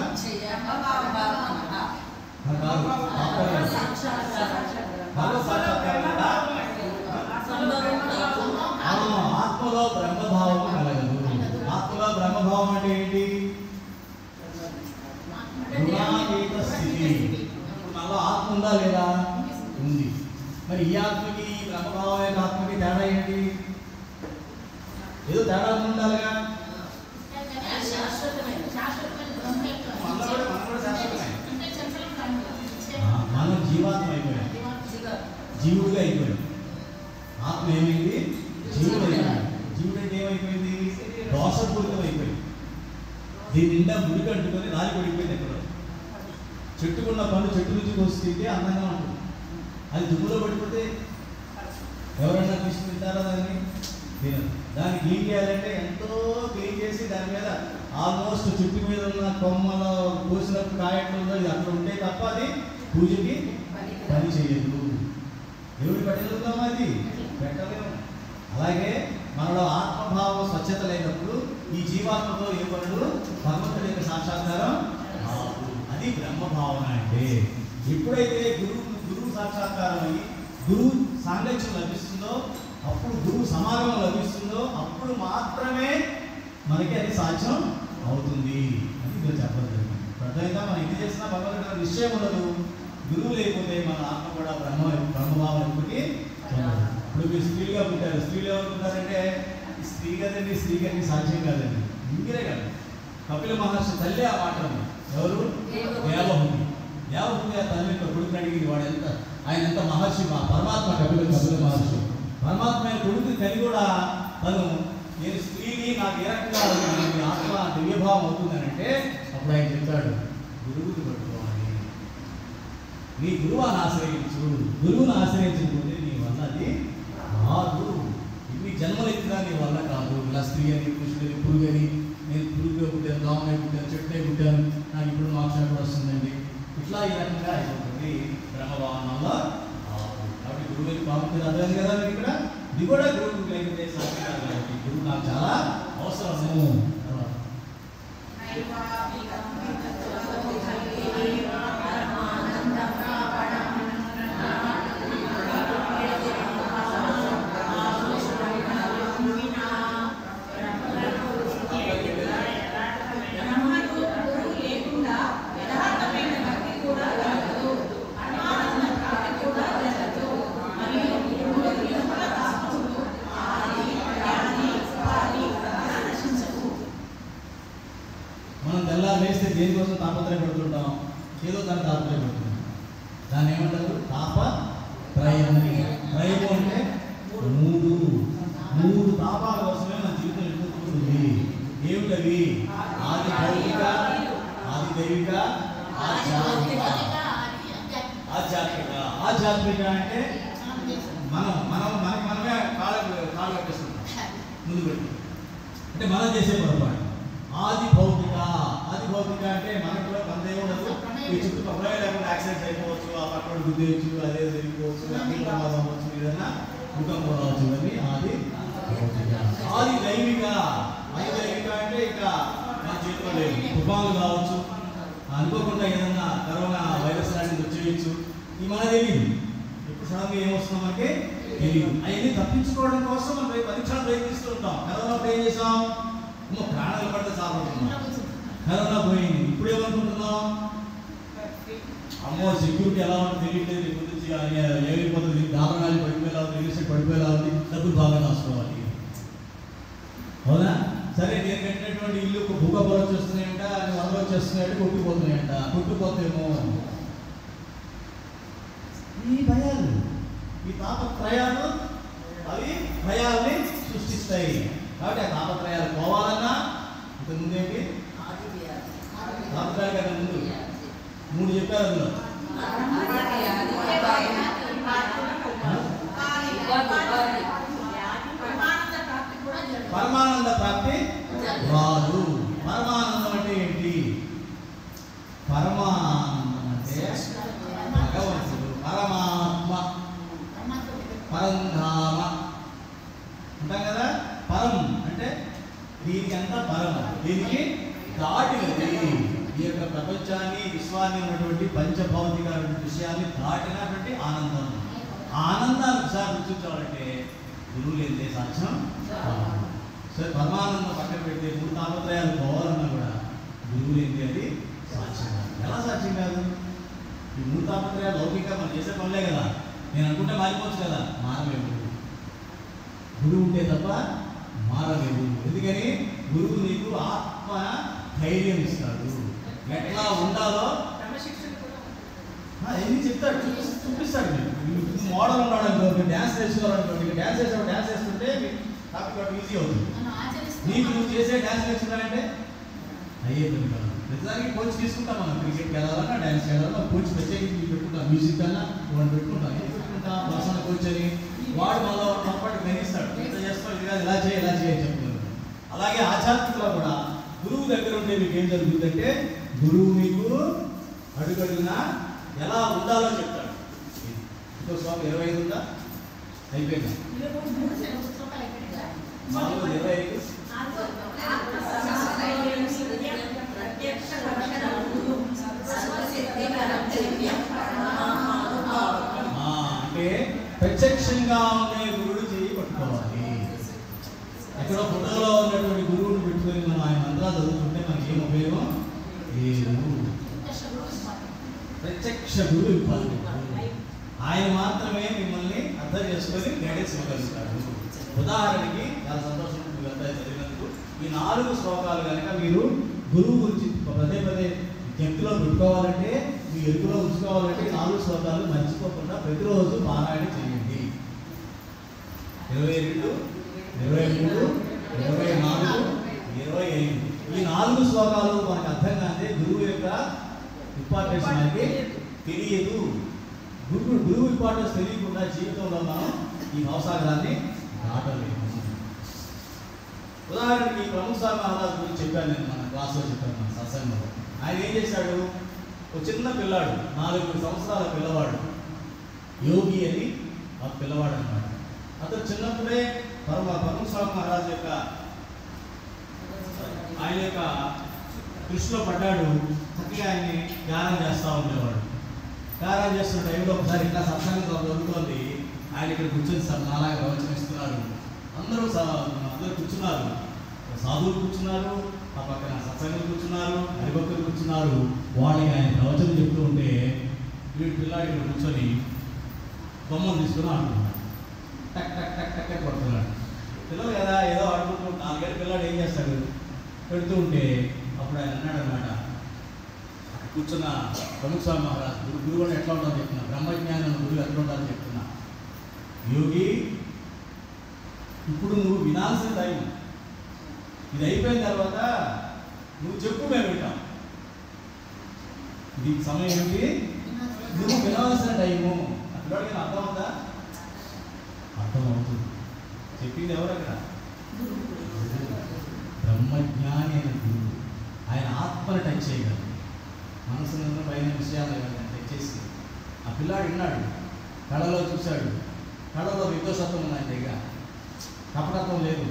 ఆత్మలో బ్రహ్మభావం కలగదు. ఆత్మలో బ్రహ్మభావం అంటే ఏంటి? గుణాతీత స్థితి. మనలో ఆత్మ ఉందా లేదా? ఉంది. మరి ఈ ఆత్మకి ఈ బ్రహ్మభావం యొక్క ఆత్మకి తేడా ఏంటి? ఏదో తేడా ఉండాలిగా. మనం జీవాత్మ అయిపోయాం, జీవుడిగా అయిపోయాం. ఆత్మ ఏమైంది? జీవుడు అయిపోయాడు. జీవుడు అంటే ఏమైపోయింది? దోషపూరితం అయిపోయింది. దీని నిండా మురికి అంటుకొని రాలి పడిపోయింది. ఎక్కడో చెట్టుకున్న పండు చెట్టు నుంచి కోసి అందంగా ఉంటుంది, అది దుమ్ములో పడిపోతే ఎవరైనా తీసుకుని తింటారా? దాన్ని తినరు. దాన్ని క్లీన్ చేయాలంటే ఎంతో క్లీన్ చేసి దాని మీద ఆల్మోస్ట్ చుట్టు మీద ఉన్న కొమ్మలో కోసినప్పుడు కాయట్లుందో ఇది అక్కడ ఉంటే తప్ప అది పూజకి పని చేయదు. దేవుడి పెట్టగలుగుతామా? అది పెట్టలేము. అలాగే మనలో ఆత్మభావం స్వచ్ఛత లేనప్పుడు ఈ జీవాత్మతో ఏ పనులు భగవంతుడి యొక్క సాక్షాత్కారం రాదు. అది బ్రహ్మభావన అంటే. ఎప్పుడైతే గురువు సాక్షాత్కారం అయ్యి గురువు సాంగత్యం లభిస్తుందో, అప్పుడు గురువు సమాగమం లభిస్తుందో, అప్పుడు మాత్రమే మనకి అది సాధ్యం అవుతుంది అని మీరు చెప్పడం జరిగింది. ప్రధానంగా మనం ఎన్ని చేసినా భగవంతుడి నిశ్చయం ఉండదు. గురువు లేకపోతే మన ఆత్మ కూడా బ్రహ్మభావం ఎప్పటికీ ఉండదు. ఇప్పుడు మీరు స్త్రీలుగా పుట్టారు. స్త్రీలు ఎవరుకుంటారంటే స్త్రీ కదండి, స్త్రీ కదండి సాధ్యం కాదండి, ఇంగిరే కాదు. కపిల మహర్షి తల్లి ఆ మాట ఉంది. ఎవరు? దేవహూతి. దేవహూతి ఆ తల్లి కొడుకుని అడిగింది. వాడు ఆయన ఎంత మహర్షి, మా పరమాత్మ కపిల మహర్షి. పరమాత్మ కొడుకు కని కూడా తను నేను స్త్రీని నాకు ఏ రకంగా ఆత్మ దివ్యభావం అవుతుందని అంటే అప్పుడు ఆయన చెప్తాడు, గురువుని పట్టుకోవాలి, నీ గురువుని ఆశ్రయించు, గురువుని ఆశ్రయించకపోతే నీ వల్ల అది కాదు. ఇన్ని జన్మలు ఎత్తినా నీ వల్ల కాదు. ఇలా స్త్రీ అని పురుషుని పురుగు అని, నేను పురుగుగా పుట్టాను, దోమనే పుట్టాను, చెట్టునే పుట్టాను, నాకు ఇప్పుడు మోక్షం కూడా వస్తుందండి, ఇట్లా ఈ రకంగా అయిపోతుంది బ్రహ్మభావం వల్ల. కాబట్టి గురువుకి బాగుంటుంది అర్థం కదా మీకు ఇక్కడ. ఇది కూడా గురువుకి లేకపోతే సాధ్యం కాదు. కాబట్టి గురువు నాకు చాలా అవసరము. మనం తెల్లారు వేస్తే దేనికోసం తాపత్రయపడుతుంటాం? ఏదో దాన్ని తాపత్రయపడుతున్నాం. దాన్ని ఏమంటారు? తాపత్రయం. త్రయము అంటే మూడు తాపాల కోసమే మన జీవితం ఎదుర్కొంటుంది. ఏమిటవి? ఆది భౌతిక, ఆది దైవిక, ఆధ్యాత్మిక. ఆధ్యాత్మిక అంటే మనమే కాళ్ళు కట్టేస్తుంటాం ముందు పెట్టి, అంటే మనం చేసే పొరపాటు. ఆది భౌతిక అంటే మనకు మనదే ఉండదు. ఈ చుట్టుపక్కల లేకుండా యాక్సిడెంట్ అయిపోవచ్చు, ఆ పక్కన గుద్దేయచ్చు, అదే జరిగిపోవచ్చు, అగ్ని ప్రమాదం అవ్వచ్చు, ఏదైనా భూకంపం రావచ్చు. ఇవన్నీ ఆది భౌతిక. ఆది దైవిక అంటే ఇక మన చేతిలో లేదు. తుఫాన్లు కావచ్చు, అనుకోకుండా ఏదన్నా కరోనా వైరస్ లాంటిది వచ్చేయచ్చు, ఈ మన తెలియదు. ఎప్పుడు సడన్గా ఏమొస్తుందో మనకి తెలియదు. అవన్నీ తప్పించుకోవడం కోసం మనం 10 క్షణాలు ప్రయత్నిస్తూ ఉంటాం. కరోనా ఏం చేసాం? ప్రాణాలు పడితే సాగుతున్నాం. కరోనా పోయింది. ఇప్పుడు ఏమనుకుంటున్నాం? అమ్మో సెక్యూరిటీ ఎలా ఉంటుంది తెలియట్లేదు, గురించి ఏమైపోతుంది, దారుణాలు పడిపోయేలా ఉంది, రియల్ ఎస్టేట్ పడిపోయేలా ఉంది, డబ్బులు బాగా రాసుకోవాలి. అవునా? సరే, నేను కట్టినటువంటి ఇల్లు భూకంపాలు వచ్చేస్తున్నాయంట, అని వరదలు వచ్చేస్తున్నాయంటే కొట్టుకుపోతున్నాయంట. కొట్టుకుపోతేమో ఈ భయాలు, ఈ తాపత్రయాలు అవి భయాల్ని సృష్టిస్తాయి. కాబట్టి ఆ తాపత్రయాలు పోవాలన్నా ఇంతకు ముందేంటి తాపత్రయాలు కదా ముందు 3 చెప్పారు. అందులో పరమానంద ప్రాప్తి రాదు. పరమానందం అంటే ఏంటి? పరమానందం అంటే భగవంతుడు, పరమాత్మ, పరంధామ అంటాం కదా. పరం అంటే దీనికి అంతా పరం, దీనికి దాటినది. ఈ యొక్క ప్రపంచాన్ని, విశ్వాన్ని ఉన్నటువంటి పంచభౌతిక విషయాన్ని దాటినటువంటి ఆనందం. ఆనందాన్ని ఒకసారి గుర్తించాలంటే గురువు లేనిదే సాధ్యం. సరే, పరమానందం పక్కన పెడితే 3 తాపత్రయాలు పోవాలన్నా కూడా గురువు లేనిదే అది సాధ్యం కాదు. ఎలా సాధ్యం కాదు? ఈ 3 తాపత్రయాలు లౌకికంగా మనం చేసే పనులే కదా. నేను అనుకుంటే మారిపోవచ్చు కదా, మారలేవు. గురువు ఉంటే తప్ప మారలేవు. ఎందుకని? గురువు నీకు ఆత్మ ధైర్యం ఇస్తాడు. ఎట్లా ఉండాలో ఎన్ని చెప్తాడు, చూపిస్తాడు. మీకు మోడల్ ఉన్నాడు అనుకో, డ్యాన్స్ నేర్చుకోవాలనుకోండి, డ్యాన్స్ వేస్తుంటే టాపిక్ ఈజీ అవుతుంది. నీకు నువ్వు చేసే డ్యాన్స్ నేర్చుకున్నానంటే అయ్యే పని కాదు. ప్రతిదానికి కోచ్ తీసుకుంటాం. మనం క్రికెట్కి వెళ్ళాలన్నా, డ్యాన్స్కి వెళ్ళాలన్నా కోచ్ ప్రత్యేకించి పెట్టుకుంటాం. మ్యూజిక్ అన్నా వాడు పెట్టుకుంటాం. ఏం పెట్టుకుంటాం? పర్సనల్ కోచ్ అని వాడు మనలో కంఫర్ట్ గ్రహిస్తాడు. ఎంత చేస్తావు, ఇది కాదు, ఇలా చేయి చెప్తున్నారు. అలాగే ఆధ్యాత్మికలో కూడా గురువు దగ్గర ఉంటే మీకు ఏం జరుగుతుందంటే, గురువు మీకు అడుగడుగునా ఎలా ఉండాలో చెప్తాడు. ఇంకో శ్లోకం 25 ఉందా? అయిపోయిందా? 4:25 అంటే ప్రత్యక్షంగా ఉండే గురుడు చేయి పట్టుకోవాలి. ఎక్కడో ఫోటోలో ఉన్నటువంటి గురువుని పెట్టుకొని మనం ఆయన మంత్రాలు చదువుతుంటే మనకి ఏం ఉపయోగం లేదు. ప్రత్యక్ష గురువు ఇవ్వాలి. ఆయన మాత్రమే మిమ్మల్ని అర్థం చేసుకొని గైడెన్స్ ఇవ్వగలుగుతాడు. ఉదాహరణకి చాలా సంతోషం మీరంతా చదివినందుకు. ఈ 4 శ్లోకాలు కనుక మీరు గురువు గురించి పదే జట్టులో పెట్టుకోవాలంటే, మీ ఎరుకులో ఉంచుకోవాలంటే 4 శ్లోకాలు మర్చిపోకుండా ప్రతిరోజు పారాయణ చేయండి. 22, 23, 24, 25 ఈ 4 శ్లోకాలు మనకు అర్థం కాదే గురువు యొక్క ఇంపార్టెన్స్ మనకి తెలియదు. గురువు ఇంపార్టెన్స్ తెలియకుండా జీవితంలో మనం ఈ భవసాగరాన్ని దాటలేము. ఉదాహరణకి ప్రముఖ స్వామి మహారాజు గురించి చెప్పాను నేను, మన క్లాస్లో చెప్పాను, మన సత్సంగంలో. ఆయన ఏం చేశాడు? ఒక చిన్న పిల్లాడు, 4 సంవత్సరాల పిల్లవాడు, యోగి అని ఆ పిల్లవాడు అన్నమాట. అతను చిన్నప్పుడే ప్రముఖ స్వామి మహారాజు యొక్క ఆయన యొక్క దృష్టిలో పడ్డాడు. చక్కగా ఆయన్ని ధ్యానం చేస్తూ ఉండేవాడు. ధ్యానం చేస్తున్న టైంలో ఒకసారి ఇంకా సత్సంగం జరుగుతోంది. ఆయన ఇక్కడ కూర్చొని నాలాగా ప్రవచనిస్తున్నారు. అందరూ కూర్చున్నారు, సాధువులు కూర్చున్నారు, ఆ పక్కన సత్సంగులు కూర్చున్నారు, హరిభక్తులు కూర్చున్నారు. వాళ్ళకి ఆయన ప్రవచనం చెప్తూ ఉంటే వీడు పిల్లాడు ఇక్కడ కూర్చొని బొమ్మలు తీసుకుని ఆడుతున్నాడు. టక్ టక్ టక్ టక్ టక్ పడుతున్నాడు. పిల్లలు కదా ఏదో ఆడుకుంటూ 4 ఏళ్ళ పిల్లాడు ఏం చేస్తాడు? పెడుతూ ఉంటే అప్పుడు ఆయన అన్నాడు అనమాట, కూర్చున్న ప్రముఖ స్వామి మహారాజు, గురువు అని ఎట్లా ఉండాలని చెప్తున్నా, బ్రహ్మజ్ఞానం గురువు ఎట్లా ఉండాలని చెప్తున్నా. యోగి, ఇప్పుడు నువ్వు వినాల్సిన టైం ఇది అయిపోయిన తర్వాత నువ్వు చెప్పు, మేము వింటాం. ఇది సమయం ఏంటి? నువ్వు వినాల్సిన టైము. అట్లాడికి అర్థమవుతా? అర్థమవుతుంది. చెప్పింది ఎవరు అక్కడ? బ్రహ్మజ్ఞాని అయిన గురువు. ఆయన ఆత్మను టచ్ చేయగలరు, మనసులో పైన విషయాలు టచ్ చేసి. ఆ పిల్లాడు విన్నాడు, కళలో చూశాడు. కళలో నిర్దోషత్వం ఉంది ఆయన దగ్గర. కపటత్వం లేదు,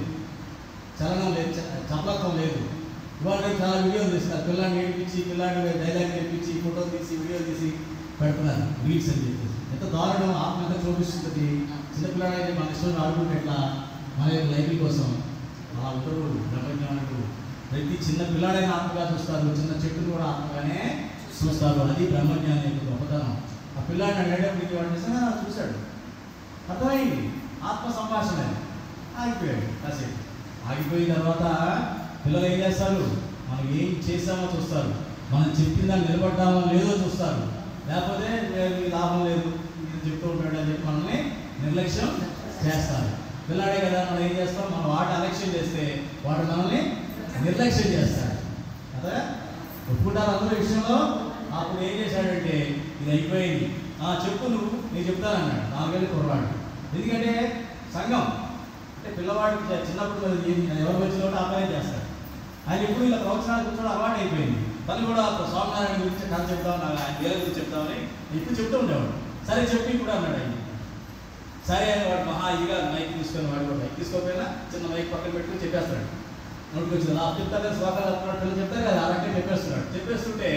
చలనం లేదు, చపలత్వం లేదు. ఇవాళ చాలా వీడియోలు తీస్తారు. పిల్లాడిని ఏడిపించి, పిల్లాడిని డైలాగ్ నేర్పించి, ఫోటో తీసి, వీడియో తీసి పెడుతున్నారు, రీల్స్ అని చెప్పేసి. ఎంత దారుణం! ఆత్మ ఎంత చూపిస్తుంది. చిన్నపిల్లాడు అయితే మన ఇష్టం ఆడుకుంటే ఎట్లా, మన యొక్క లైఫ్ కోసం అలా ఉంటాడు బ్రహ్మజ్ఞానుడు. ప్రతి చిన్న పిల్లాడైనా ఆత్మగా చూస్తారు, చిన్న చెట్టును కూడా ఆత్మగానే చూస్తారు. అది బ్రహ్మజ్ఞానం యొక్క గొప్పతనం. ఆ పిల్లాడిని అడిగేటప్పటికి వాడు నిజంగా చూశాడు, అర్థమైంది, ఆత్మ సంభాషణ. ఆగిపోయాడు. కాసేపు ఆగిపోయిన తర్వాత పిల్లలు ఏం చేస్తారు? మనం ఏం చేసామో చూస్తారు, మనం చెప్పిన దాన్ని నిలబడ్డామో లేదో చూస్తారు. లేకపోతే లాభం లేదు, ఇది చెప్తూ ఉంటాడు అని చెప్పి మనల్ని నిర్లక్ష్యం చేస్తారు. నిర్లక్ష్యం చేస్తాడు కదా. ఒప్పుకుంటారు అందరూ విషయంలో. అప్పుడు ఏం చేశాడంటే ఇది అయిపోయింది, చెప్పు నువ్వు, నేను చెప్తానన్నాడు. 4 ఏళ్ళ కుర్రవాడు. ఎందుకంటే సంఘం అంటే పిల్లవాడికి చిన్నప్పుడు ఎవరు వచ్చిన కూడా అబ్బాయి చేస్తాడు. ఆయన ఎప్పుడు ఇలా ప్రవచనాలు కూర్చోవడం అలవాటు అయిపోయింది. తను కూడా స్వామినారాయణ గురించి కథ చెప్తాం, ఆయన దేవుల గురించి చెప్తామని ఇప్పుడు చెప్తూ ఉండేవాడు. సరే చెప్పి ఇప్పుడు అన్నాడు ఆయన. సరే అని వాడు మహా ఇదిగా మైక్ తీసుకొని, వాడు కూడా మైక్ తీసుకోకపోయినా చిన్న మైక్ పక్కన పెట్టుకుని చెప్పేస్తాడు. నోటికి వచ్చింది ఆ చెప్తారు కదా, శ్లోకాలు పిల్లలు చెప్తారు కదా, అలాగే చెప్పేస్తున్నాడు. చెప్పేస్తుంటే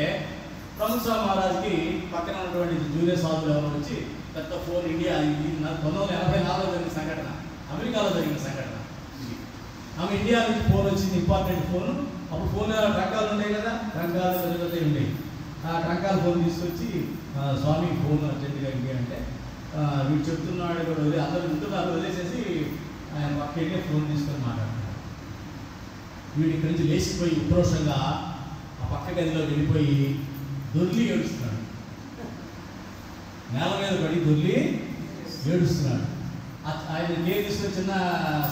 ప్రముఖ స్వామి మహారాజ్కి పక్కన ఉన్నటువంటి జూనియర్ సాధువులు ఎవరు వచ్చి పెద్ద ఫోన్, ఇండియా 1984లో జరిగిన సంఘటన, అమెరికాలో జరిగిన సంఘటన. ఆమె ఇండియా నుంచి ఫోన్ వచ్చింది, ఇంపార్టెంట్ ఫోన్. అప్పుడు ఫోన్ ట్రంకాలు ఉంటాయి కదా, ట్రంకాలు పెద్దగా ఉండేవి. ఆ ట్రంకాల ఫోన్ తీసుకొచ్చి స్వామి ఫోన్ అర్జెంట్గా ఇండియా అంటే వీడు చెప్తున్నాడు కూడా వదిలే, అందరూ ఉంటున్నారు వదిలేసేసి ఆయన పక్కకే ఫోన్ తీసుకొని మాట్లాడుతున్నాడు. వీడు ఇక్కడి నుంచి లేచిపోయి ఉక్రోషంగా ఆ పక్క గదిలో వెళ్ళిపోయి దొర్లి ఏడుస్తున్నాడు. నేల మీద పడి దొర్లి ఏడుస్తున్నాడు. ఆయన కేర్ తీసుకొని చిన్న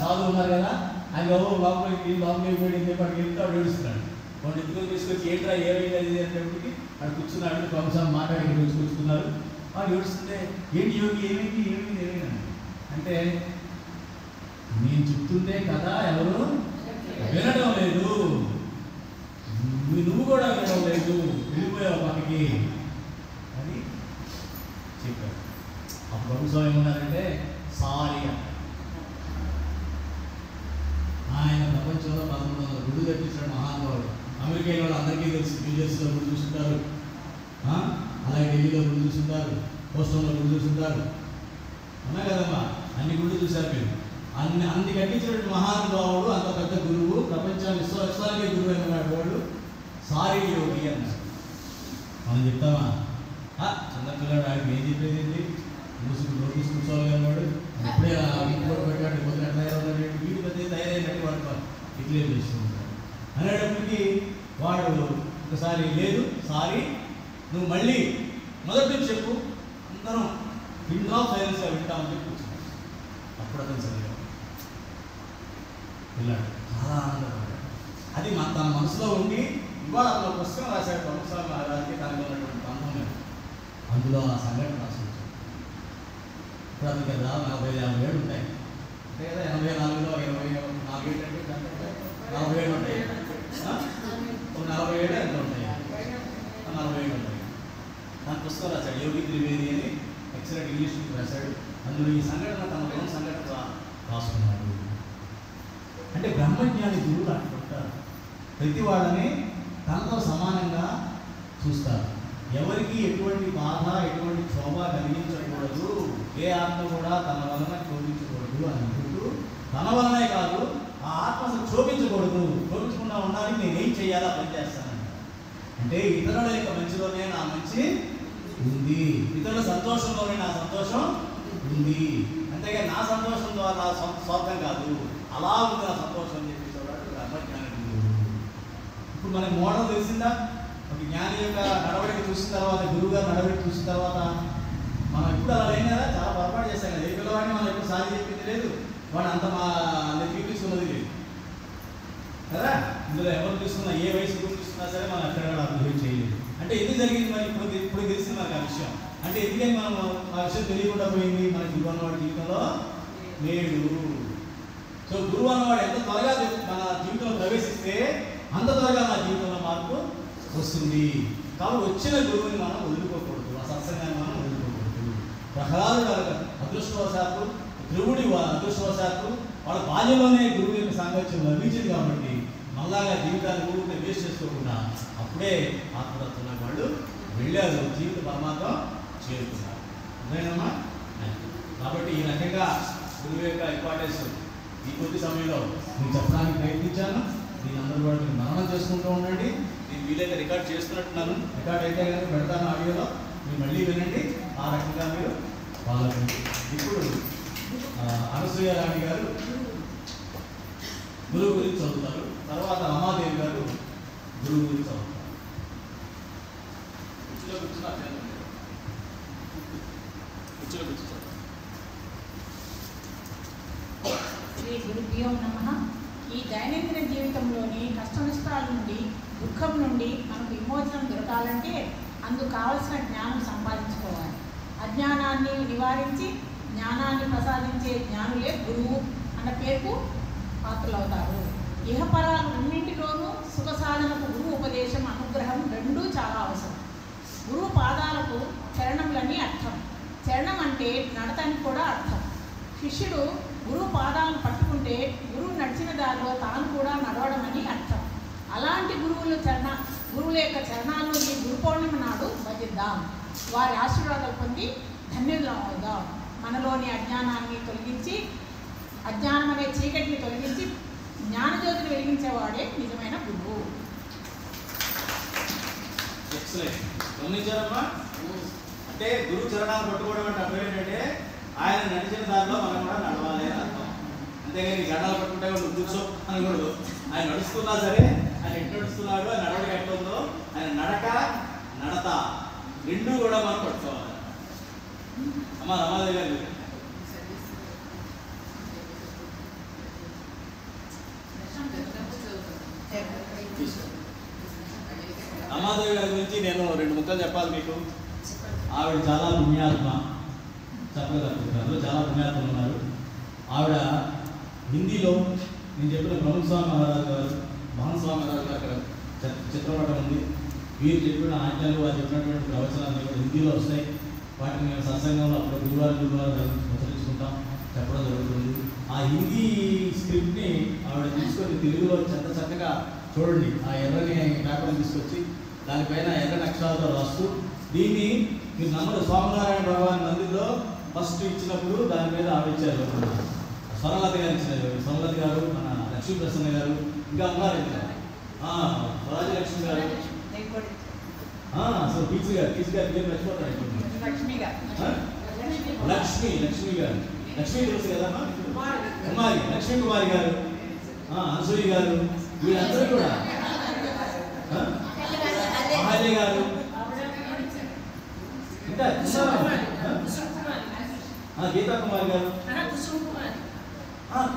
సాధువు ఉన్నారు కదా, ఆయన లోపలికి పోయింది పడికి వెళ్తాడు, ఏడుస్తున్నాడు. వాడు ఎందుకు తీసుకొచ్చి ఏంట్రా ఏమైంది అది అనేటప్పటికి అక్కడ కూర్చున్నాడు. కొంచెం మాట్లాడి కూర్చున్నారు. వాడు ఏడుస్తుంటే ఏంటి యోగి ఏమైంది అంటే నేను చెప్తుంటే కదా ఎవరు వినడం లేదు, నువ్వు కూడా వినడం లేదు, వెళ్ళిపోయావు పక్కకి అని చెప్పాడు. అప్పుడు ప్రభుత్వం ఏమన్నారంటే సారీ అంట. ఆయన ప్రపంచంలో 1100 గుళ్ళు తెప్పించాడు మహానుభావుడు. అమెరికా వాళ్ళు అందరికీ తెలుసు, న్యూజెర్సీలో గుళ్ళు చూస్తుంటారు, అలాగే ఢిల్లీలో గుళ్ళు చూస్తుంటారు, బోస్టన్లో గుళ్ళు చూస్తుంటారు, అన్నా కదమ్మా, అన్ని గుళ్ళు చూశారు మీరు. అన్ని కట్టించినటువంటి మహానుభావుడు, అంత పెద్ద గురువు, ప్రపంచాన్ని విశ్వాసానికే గురువు అయిన వాడు సారీ యోగి అన్నాడు. మనం చెప్తామా? చిన్నపిల్లాడు ఆయనకి ఏం చెప్పేది ఏంటి, నోటీస్ కూర్చోవాలి అన్నాడు. ఇప్పుడే ఇంకోటి పెట్టాడు, పొద్దున తయారన్నాడు, వీడి పెద్ద తయారైనట్టు వాడు డిక్లేర్ చేస్తుంటాడు. అనేటప్పటికీ వాడు ఒకసారి లేదు సారీ నువ్వు మళ్ళీ మొదటి నుంచి చెప్పు, అందరం విండా సైలెన్స్గా వింటామని చెప్పి కూర్చున్నాడు. అప్పుడు అతను చదివాడు, వెళ్ళాడు, చాలా ఆనందపడ్డాడు. అది తన మనసులో ఉండి ఇవాళ అతను పుస్తకం రాశాడు. ప్రముఖ స్వామి మహారాజ్కి తనకు ఉన్నటువంటి బంధం, అందులో ఆ సంఘటన రాసి ఇప్పుడు అది కదా 40-50 ఏళ్ళు ఉంటాయి అంతే కదా. 84లో 24 ఏళ్ళు అంటే 40 ఏళ్ళు ఉంటాయి, 40 ఏళ్ళు ఎంత ఉంటాయి, 40 ఏళ్ళు ఉంటాయి. దాని పుస్తకం రాశాడు, యోగి త్రివేది అని ఎక్సలెంట్ ఇంగ్లీష్ రాశాడు. అందులో ఈ సంఘటన తన ఓన్ సంఘటన రాసుకున్నాడు. అంటే బ్రహ్మజ్ఞాని గురువులు అంటుంటారు, ప్రతి వాళ్ళని తనతో సమానంగా చూస్తారు. ఎవరికి ఎటువంటి బాధ ఎటువంటి క్షోభ కలిగించకూడదు, ఏ ఆత్మ కూడా తన వలన క్షోభించకూడదు అని అనుకుంటూ, తన వలనే కాదు ఆ ఆత్మ అసలు క్షోభించకూడదు, క్షోభించకుండా ఉండాలి, నేనేం చేయాలా పని చేస్తానంట. అంటే ఇతరుల యొక్క మంచిలోనే నా మంచి ఉంది, ఇతరుల సంతోషంలోనే నా సంతోషం ఉంది, అంతేగా నా సంతోషం ద్వారా స్వార్థం కాదు, అలా ఉంది నా సంతోషం అని చెప్పి చూడాలి బ్రహ్మజ్ఞాని. ఇప్పుడు మనకి మోడల్ తెలిసిందా? ఒక జ్ఞాని యొక్క నడవడిక చూసిన తర్వాత, గురువు గారు నడవడిక చూసిన తర్వాత మనం ఇప్పుడు అలా లేని కదా, చాలా పొరపాటు చేస్తాం కదా. ఏ పిల్లవాడిని మనం ఎప్పుడు సారి చెప్పింది లేదు, వాడు అంత తీసుకున్నది లేదు కదా. ఇందులో ఎవరు తీసుకున్నా, ఏ వయసు గురించి తీసుకున్నా సరే మనం ఎక్కడ అభివృద్ధి చేయలేదు. అంటే ఎందుకు జరిగింది మరి ఇప్పుడు తెలిసింది మనకు ఆ విషయం. అంటే ఎందుకని మనం ఆ విషయం తెలియకుండా పోయింది, మన గురువు అన్నవాడి జీవితంలో లేడు. సో గురువు అన్నవాడు ఎంత త్వరగా మన జీవితంలో ప్రవేశిస్తే అంత త్వరగా మన జీవితంలో మార్పు వస్తుంది. కాబట్టి వచ్చిన గురువుని మనం వదులుకోకూడదు, ఆ సత్సంగాన్ని మనం వదులుకోకూడదు. ప్రహ్లాదుడు అదృష్టవశాత్తు, ధ్రువుడి అదృష్టవశాత్తు వాళ్ళ బాల్యంలోనే గురువు యొక్క సాంగత్యం లభించింది కాబట్టి మళ్ళాగా జీవితాన్ని ఊరికే వేస్ట్ చేసుకోకుండా అప్పుడే ఆత్మతత్వం వాళ్ళు వెళ్ళారు, జీవిత పరమాత్మ చేరుకున్నారు. అదేనమ్మా. కాబట్టి ఈ రకంగా గురువు యొక్క ఇంపార్టెన్స్ ఈ కొద్ది సమయంలో మీకు చెప్పడానికి ప్రయత్నించాను. దీని అందరూ కూడా మీరు మననం చేసుకుంటూ ఉండండి. నేను వీలైతే రికార్డ్ చేస్తున్నట్టున్నాను, రికార్డ్ అయితే కనుక పెడతాను ఆడియోలో, మీరు మళ్ళీ వినండి. ఆ రకంగా మీరు వాళ్ళకి. ఇప్పుడు అనసూయ రాణి గారు గురువు గురించి చదువుతారు, తర్వాత రమాదేవి గారు గురువు గురించి చదువుతారు. శ్రీ గురుభ్యో నమః. ఈ దైనందిన జీవితంలోని కష్టనష్టాల నుండి, దుఃఖం నుండి మనకు విమోచనం దొరకాలంటే అందుకు కావలసిన జ్ఞానం సంపాదించుకోవాలి. అజ్ఞానాన్ని నివారించి జ్ఞానాన్ని ప్రసాదించే జ్ఞానులే గురువు అన్న పేరుకు పాత్రలవుతారు. ఇహపరాలు రెండింటిలోనూ సుఖ సాధనకు గురువు ఉపదేశం, అనుగ్రహం రెండూ చాలా అవసరం. గురువు పాదాలకు చరణములని అర్థం. చరణం అంటే నడతని కూడా అర్థం. శిష్యుడు గురువు పాదాలను పట్టుకుంటే గురువు నడిచిన దారిలో తాను కూడా నడవడం అని అర్థం. అలాంటి గురువుల యొక్క చరణాలను ఈ గురు పౌర్ణమి నాడు భజిద్దాం. వారి ఆశీర్వాదాలు పొంది ధన్యులం అవుదాం. మనలోని అజ్ఞానాన్ని తొలగించి, అజ్ఞానం అనే చీకటిని తొలగించి జ్ఞానజ్యోతిని వెలిగించేవాడే నిజమైన గురువు. గమనించారమ్మా? అంటే గురువు చరణాలు పట్టుకోవడం అంటే అర్థం ఏంటంటే ఆయన నడిచిన దారిలో మనం కూడా నడవాలి అని అర్థం. అంతేగాని గడ్డలు పట్టుకుంటే నువ్వు కూర్చో అనకూడదు. ఆయన నడుస్తున్నా సరే, ఆయన ఎట్లా నడుస్తున్నాడు, ఆయన నడవడిక ఎట్లా ఉందో, ఆయన నడక నడత రెండూ కూడా మనం పట్టుకోవాలి. అమ్మా రమాదేవి గారు రమాదేవి గారి గురించి నేను 2 ముక్కలు చెప్పాలి మీకు. ఆవిడ చాలా పుణ్యాత్మ, చెప్పగలుగుతారు. చాలా పుణ్యాత్మలు ఉన్నారు. ఆవిడ హిందీలో నేను చెప్పిన ప్రముఖ స్వామి మహారాజు గారు, మహాన్ స్వామి మహారాజు గారు అక్కడ చిత్రపటం ఉంది. వీరు చెప్పిన ఆజ్ఞలు, వారు చెప్పినటువంటి ప్రవచనాలు కూడా హిందీలో వస్తాయి. వాటిని మేము సత్సంగంలో అప్పుడు గురువారం ముచ్చరించుకుంటాం, చెప్పడం జరుగుతుంది. ఆ హిందీ స్క్రిప్ట్ని ఆవిడ తీసుకొని తెలుగులో చెత్త చక్కగా చూడండి. ఆ ఎర్రని పేపర్ని తీసుకొచ్చి దానిపైన ఎర్రని అక్షరాలతో రాస్తూ, దీన్ని మీరు నమ్మరు, స్వామినారాయణ భగవాన్ మందిర్లో ఫస్ట్ ఇచ్చినప్పుడు దాని మీద ఆవిడ ఇచ్చారు. స్వర్ణలత గారు ఇచ్చినారు. స్వర్ణలత గారు, మన లక్ష్మీ ప్రసన్న గారు, ఇంకా ఉన్నారు ఇంకా రాజలక్ష్మి గారు, అసలు టీచర్ గారు పేరు మర్చిపోతారు. లక్ష్మి గారు, లక్ష్మీ తెలుసు కదమ్మా, కుమారి, లక్ష్మీ కుమారి గారు, అనసూయ గారు, వీళ్ళందరూ కూడా, మహాజీ గారు, ఇంకా గీతా కుమార్ గారు,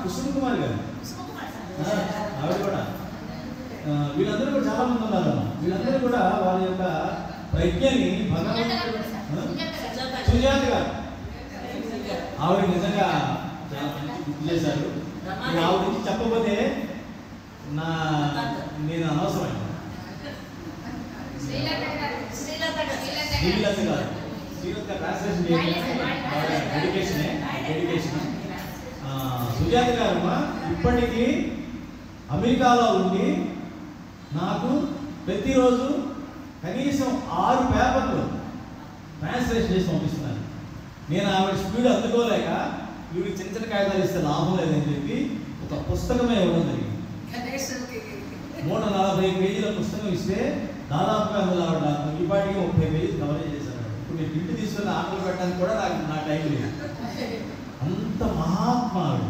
కుసుమ్ కుమార్ గారు, ఆవిడ కూడా, వీళ్ళందరూ కూడా చాలా మంది ఉన్నారమ్మా. వీళ్ళందరూ కూడా వాళ్ళ యొక్క ప్రజ్ఞని సుజాత గారు, ఆవిడ నిజంగా చాలా మంచి గుర్తు చేశారు. ఆవిడ నుంచి చెప్పకపోతే నేను అనవసరమైన శ్రీలత గారు, శ్రీలత ట్రాన్స్లేషన్ డెడికేషన్. సుజాత గారు ఇప్పటికీ అమెరికాలో ఉండి నాకు ప్రతిరోజు కనీసం 6 పేపర్లు ట్రాన్స్లేషన్ చేసి పంపిస్తున్నారు. నేను ఆవిడ స్పీడ్ అందుకోలేక వీడికి చిన్న చిన్న కాగితాలు ఇస్తే లాభం లేదని చెప్పి ఒక పుస్తకమే ఇవ్వడం జరిగింది. 140 పేజీల పుస్తకం ఇస్తే దాదాపుగా అందులో ఆవిడ ఈ పాటికి 30 పేజీలు కవరేజ్ చేశారు. ఇప్పుడు నేను ఇంటి తీసుకుని ఆటలు పెట్టడానికి కూడా నా టైం లేదు. అంత మహాత్మ ఆవిడ,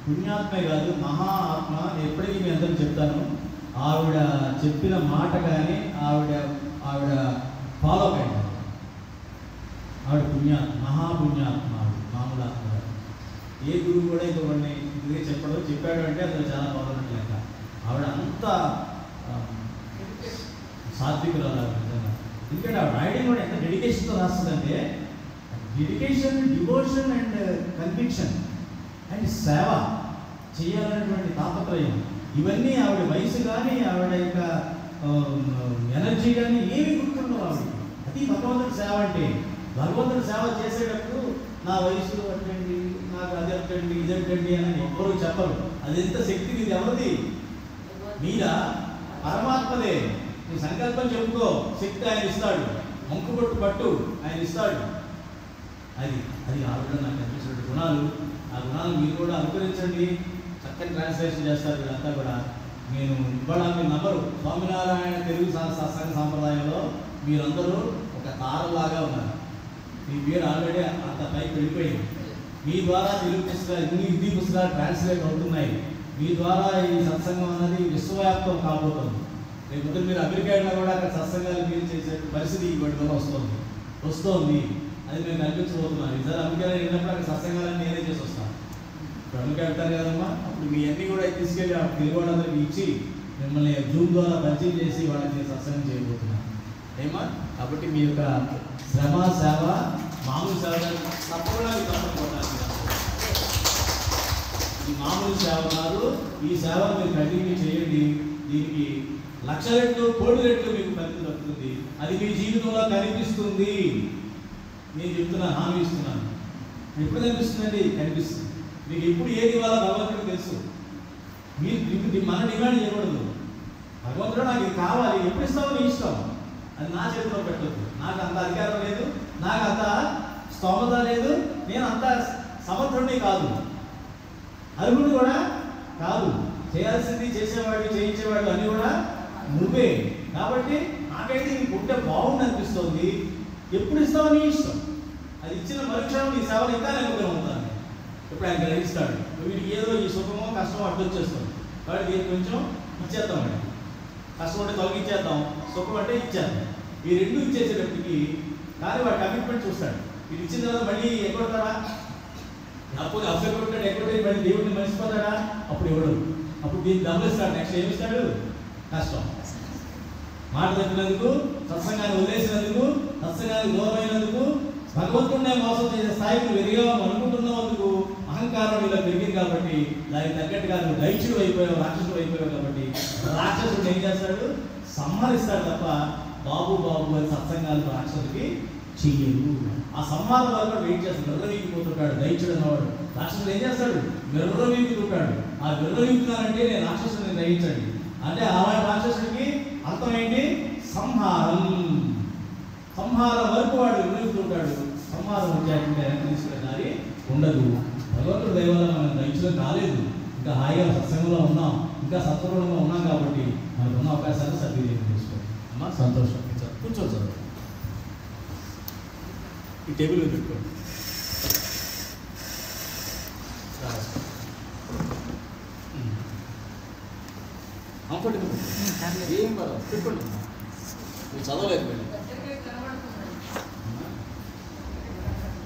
పుణ్యాత్మే కాదు మహాత్మ. నేను ఎప్పటికీ మీ అందరికీ చెప్తాను, ఆవిడ చెప్పిన మాట కానీ ఆవిడ ఫాలో కండి. ఆవిడ పుణ్యాత్మ, మహాపుణ్యాత్మ, ఆవిడ మామూలు ఆత్మ. ఏ గురువు కూడా ఇంకొకరిని ఇదిగే చెప్పాడు అంటే అందులో చాలా బాగున్నట్టు లెక్క. ఆవిడ అంత సాత్వికురాలు నిజంగా. ఎందుకంటే ఆవిడ రైడింగ్ కూడా ఎంత డెడికేషన్తో రాస్తుందంటే, dedication, devotion and conviction and సేవ చేయాలనేటువంటి తాపత్రయం, ఇవన్నీ ఆవిడ వయసు కానీ ఆవిడ యొక్క ఎనర్జీ కానీ ఏమి గుర్తుండవు ఆవిడ. అది భగవంతుడి సేవ అంటే. భగవంతుడి సేవ చేసేటప్పుడు నా వయసు అట్టండి, నాకు అది అట్టండి, ఇది అట్టండి అని ఎవ్వరూ చెప్పరు. అది ఎంత శక్తి, ఇది ఎవరిది? మీరా? పరమాత్మదే. నువ్వు సంకల్పం చెప్పుకో, శక్తి ఆయన ఇస్తాడు. మొక్కు పట్టు ఆయన ఇస్తాడు. అది ఆవిడ నాకు అనిపించిన గుణాలు. ఆ గుణాలు మీరు కూడా అనుకరించండి. చక్కని ట్రాన్స్లేషన్ చేస్తారు వీళ్ళంతా కూడా. నేను ఇవాళ మీరు నమ్మరు, స్వామినారాయణ తెలుగు సత్సంగ సాంప్రదాయంలో మీరందరూ ఒక తారలాగా ఉన్నారు. మీ పేరు ఆల్రెడీ అంత పైకి వెళ్ళిపోయింది. మీ ద్వారా తెలుగు పుస్తకాలు, హిందీ పుస్తకాలు ట్రాన్స్లేట్ అవుతున్నాయి. మీ ద్వారా ఈ సత్సంగం అన్నది విశ్వవ్యాప్తం కాబోతుంది. రేపు మీరు అమెరికా వెళ్ళినా కూడా అక్కడ సత్సంగాలు మీరు చేసే పరిస్థితి ఇప్పటి వల్ల వస్తుంది. అది మేము కనిపించబోతున్నాం. ఈసారి అమెరికా వెళ్ళినప్పుడు అక్కడ సత్సంగాలను నేనే చేసి వస్తాను. అమెరికా వెళ్తారు కదమ్మా, అప్పుడు మీ అన్నీ కూడా తీసుకెళ్ళి ఆ తెలుగు వాళ్ళందరికీ ఇచ్చి మిమ్మల్ని జూమ్ ద్వారా పరిచయం చేసి వాళ్ళని సత్సంగం చేయబోతున్నాను ఏమా. కాబట్టి మీ యొక్క శ్రమ సేవ మామూలు సేవ తప్పకుండా ఇది మామూలు సేవ కాదు. ఈ సేవ మీరు కంటిన్యూ చేయండి. దీనికి 1,00,000 రెట్లు 1,00,00,000 రెట్లు మీకు ఫలితం దక్కుతుంది. అది మీ జీవితంలో కనిపిస్తుంది. నేను చెప్తున్నాను, హామీ ఇస్తున్నాను. ఎప్పుడు కనిపిస్తుందండి? కనిపిస్తుంది. మీకు ఎప్పుడు ఏది ఇవ్వాలో భగవంతుడికి తెలుసు. మీరు మన డిమాండ్ చేయకూడదు. భగవంతుడు నాకు ఇది కావాలి, ఎప్పుడు ఇస్తావో నీ ఇష్టం. అది నా చేతిలో పెట్టద్దు. నాకు అంత అధికారం లేదు, నాకు అంత స్తోమత లేదు, నేను అంత సమర్థుడిని కాదు, అర్హుడు కూడా కాదు. చేయాల్సింది చేసేవాడు చేయించేవాడు అన్నీ కూడా నువ్వే. కాబట్టి నాకైతే నీకు ఉంటే బాగుంది అనిపిస్తుంది. ఎప్పుడు ఇస్తావో నీ ఇష్టం. అది ఇచ్చిన మరుక్షణం నీ సేవలు ఇంకా నేను ఉంటాను. ఇప్పుడు ఆయన గ్రహిస్తాడు వీడికి ఏదో ఈ సుఖమో కష్టమో అడ్డొచ్చేస్తుంది. కాబట్టి దీనికి కొంచెం ఇచ్చేద్దామండి. కష్టం అంటే తొలగించేద్దాం, సుఖం అంటే ఇచ్చేద్దాం. ఈ రెండు ఇచ్చేసేటప్పటికి కానీ వాడి కమిట్మెంట్ చూస్తాడు. ఇది ఇచ్చిన తర్వాత మళ్ళీ ఎక్కడతాడా? అప్పుడు ఎక్కడతాడు, ఎక్కడైతే మళ్ళీ దేవుడిని మర్చిపోతాడా? అప్పుడు ఇవ్వడు. అప్పుడు దీన్ని డబ్బులు ఇస్తాడు. నెక్స్ట్ ఏమి ఇస్తాడు? కష్టం. మాట తప్పినందుకు, సత్సంగాన్ని వదిలేసినందుకు, సత్సంగానికి దూరమైనందుకు, భగవంతుడినే మోసం చేసే స్థాయికి వెరిగాము అనుకుంటున్నందుకు అహంకారం ఇలా పెరిగింది. కాబట్టి దానికి తగ్గట్టుగా నువ్వు దైత్యుడు అయిపోయావు, రాక్షసుడు అయిపోయావు. కాబట్టి రాక్షసుడు ఏం చేస్తాడు? సంహరిస్తాడు తప్ప బాబు బాబు అని సత్సంగాలు రాక్షసుడికి చెయ్యరు. ఆ సంహారం వరకు వెయిట్ చేస్తాడు. విర్రవీగిపోతుంటాడు దైత్యుడు అన్నవాడు. రాక్షసుడు ఏం చేస్తాడు? విర్రవీగుతుంటాడు. ఆ విర్రవీగుతున్నానంటే నేను రాక్షసుడిని గ్రహించండి అంటే అలాంటి రాక్షసుడికి అర్థం ఏంటి? సంహారం. సంహారం వరకు వాడు విర్రవీగుతుంటాడు. సంహారం వచ్చాకంటే వెనక్కి తీసుకునే దారి ఉండదు. భగవంతుడు దైవాల మనం దైత్యులం కాలేదు. ఇంకా హాయిగా సత్సంగంలో ఉన్నాం, ఇంకా సత్వగుణంగా ఉన్నాం. కాబట్టి మనకున్న అవకాశాన్ని సద్వినియోగం చేసుకోండి. అమ్మా సంతోషం. కూర్చోండి సార్. ఈ టేబుల్ మీద పెట్టుకోండి. కంఫర్టబుల్ ఏం పర్వాలేదు, పెట్టుకోండి. మీరు చదవలేదు మేడం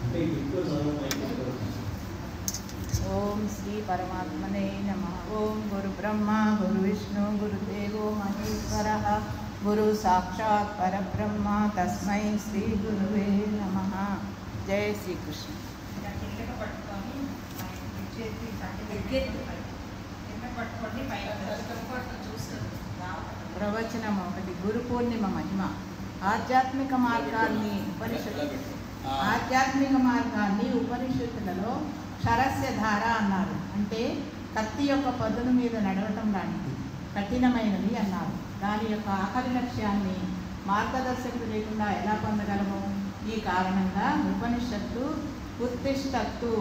అంటే ఇంట్లో చదవడం. ఓం శ్రీ పరమాత్మనే నమః. ఓం గురు బ్రహ్మ గురు విష్ణు గురుదేవో మహేశ్వరః గురు సాక్షాత్ పరబ్రహ్మ తస్మై శ్రీ గురువే నమః. జై శ్రీకృష్ణ. ప్రవచనం 1. గురు పూర్ణిమ మహిమ. ఆధ్యాత్మిక మార్గాన్ని ఉపనిషత్తులలో క్షరస్య ధార అన్నారు. అంటే కత్తి యొక్క పదును మీద నడవటం లాంటిది, కఠినమైనది అన్నారు. దాని యొక్క ఆఖరి లక్ష్యాన్ని మార్గదర్శకుడు లేకుండా ఎలా పొందగలము? ఈ కారణంగా ఉపనిషత్తు ఉత్తిష్టత్తు,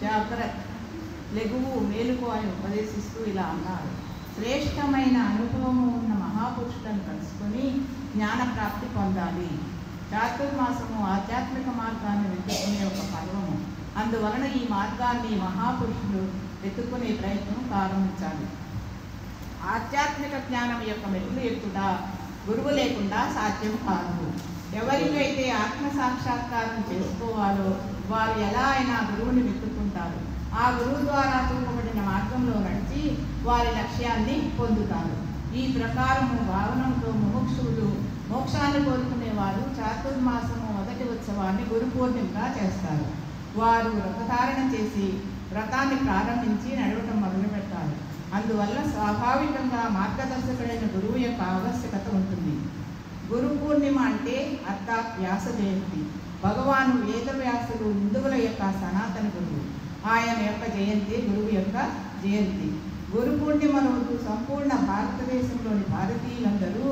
జాగ్రత్త, లెగువు, మేలుకు అని ఉపదేశిస్తూ ఇలా అన్నారు. శ్రేష్టమైన అనుభవము ఉన్న మహాపురుషులను కలుసుకొని జ్ఞానప్రాప్తి పొందాలి. చాతుర్మాసము ఆధ్యాత్మిక మార్గాన్ని వెతుక్కునే ఒక పర్వము. అందువలన ఈ మార్గాన్ని మహాపురుషులు వెతుక్కునే ప్రయత్నం ప్రారంభించాలి. ఆధ్యాత్మిక జ్ఞానం యొక్క మెట్లు ఎక్కుట గురువు లేకుండా సాధ్యం కాదు. ఎవరికైతే ఆత్మ సాక్షాత్కారం చేసుకోవాలో వారు ఎలా అయినా గురువుని వెతుక్కుంటారు. ఆ గురువు ద్వారా చూపబడిన మార్గంలో నడిచి వారి లక్ష్యాన్ని పొందుతారు. ఈ ప్రకారము భావనంతో ముముక్షువులు మోక్షాన్ని కోరుకునేవారు చాతుర్మాసము మొదటి ఉత్సవాన్ని గురు పూర్ణిమగా చేస్తారు. వారు వ్రతధారణ చేసి వ్రతాన్ని ప్రారంభించి నడవటం మొదలుపెట్టాలి. అందువల్ల స్వాభావికంగా మార్గదర్శకుడైన గురువు యొక్క ఆవశ్యకత ఉంటుంది. గురు పూర్ణిమ అంటే అర్థాత్ వ్యాస జయంతి. భగవాను వేదవ్యాసుడు హిందువుల యొక్క సనాతన గురువు. ఆయన యొక్క జయంతి గురువు యొక్క జయంతి. గురు పూర్ణిమ రోజు సంపూర్ణ భారతదేశంలోని భారతీయులందరూ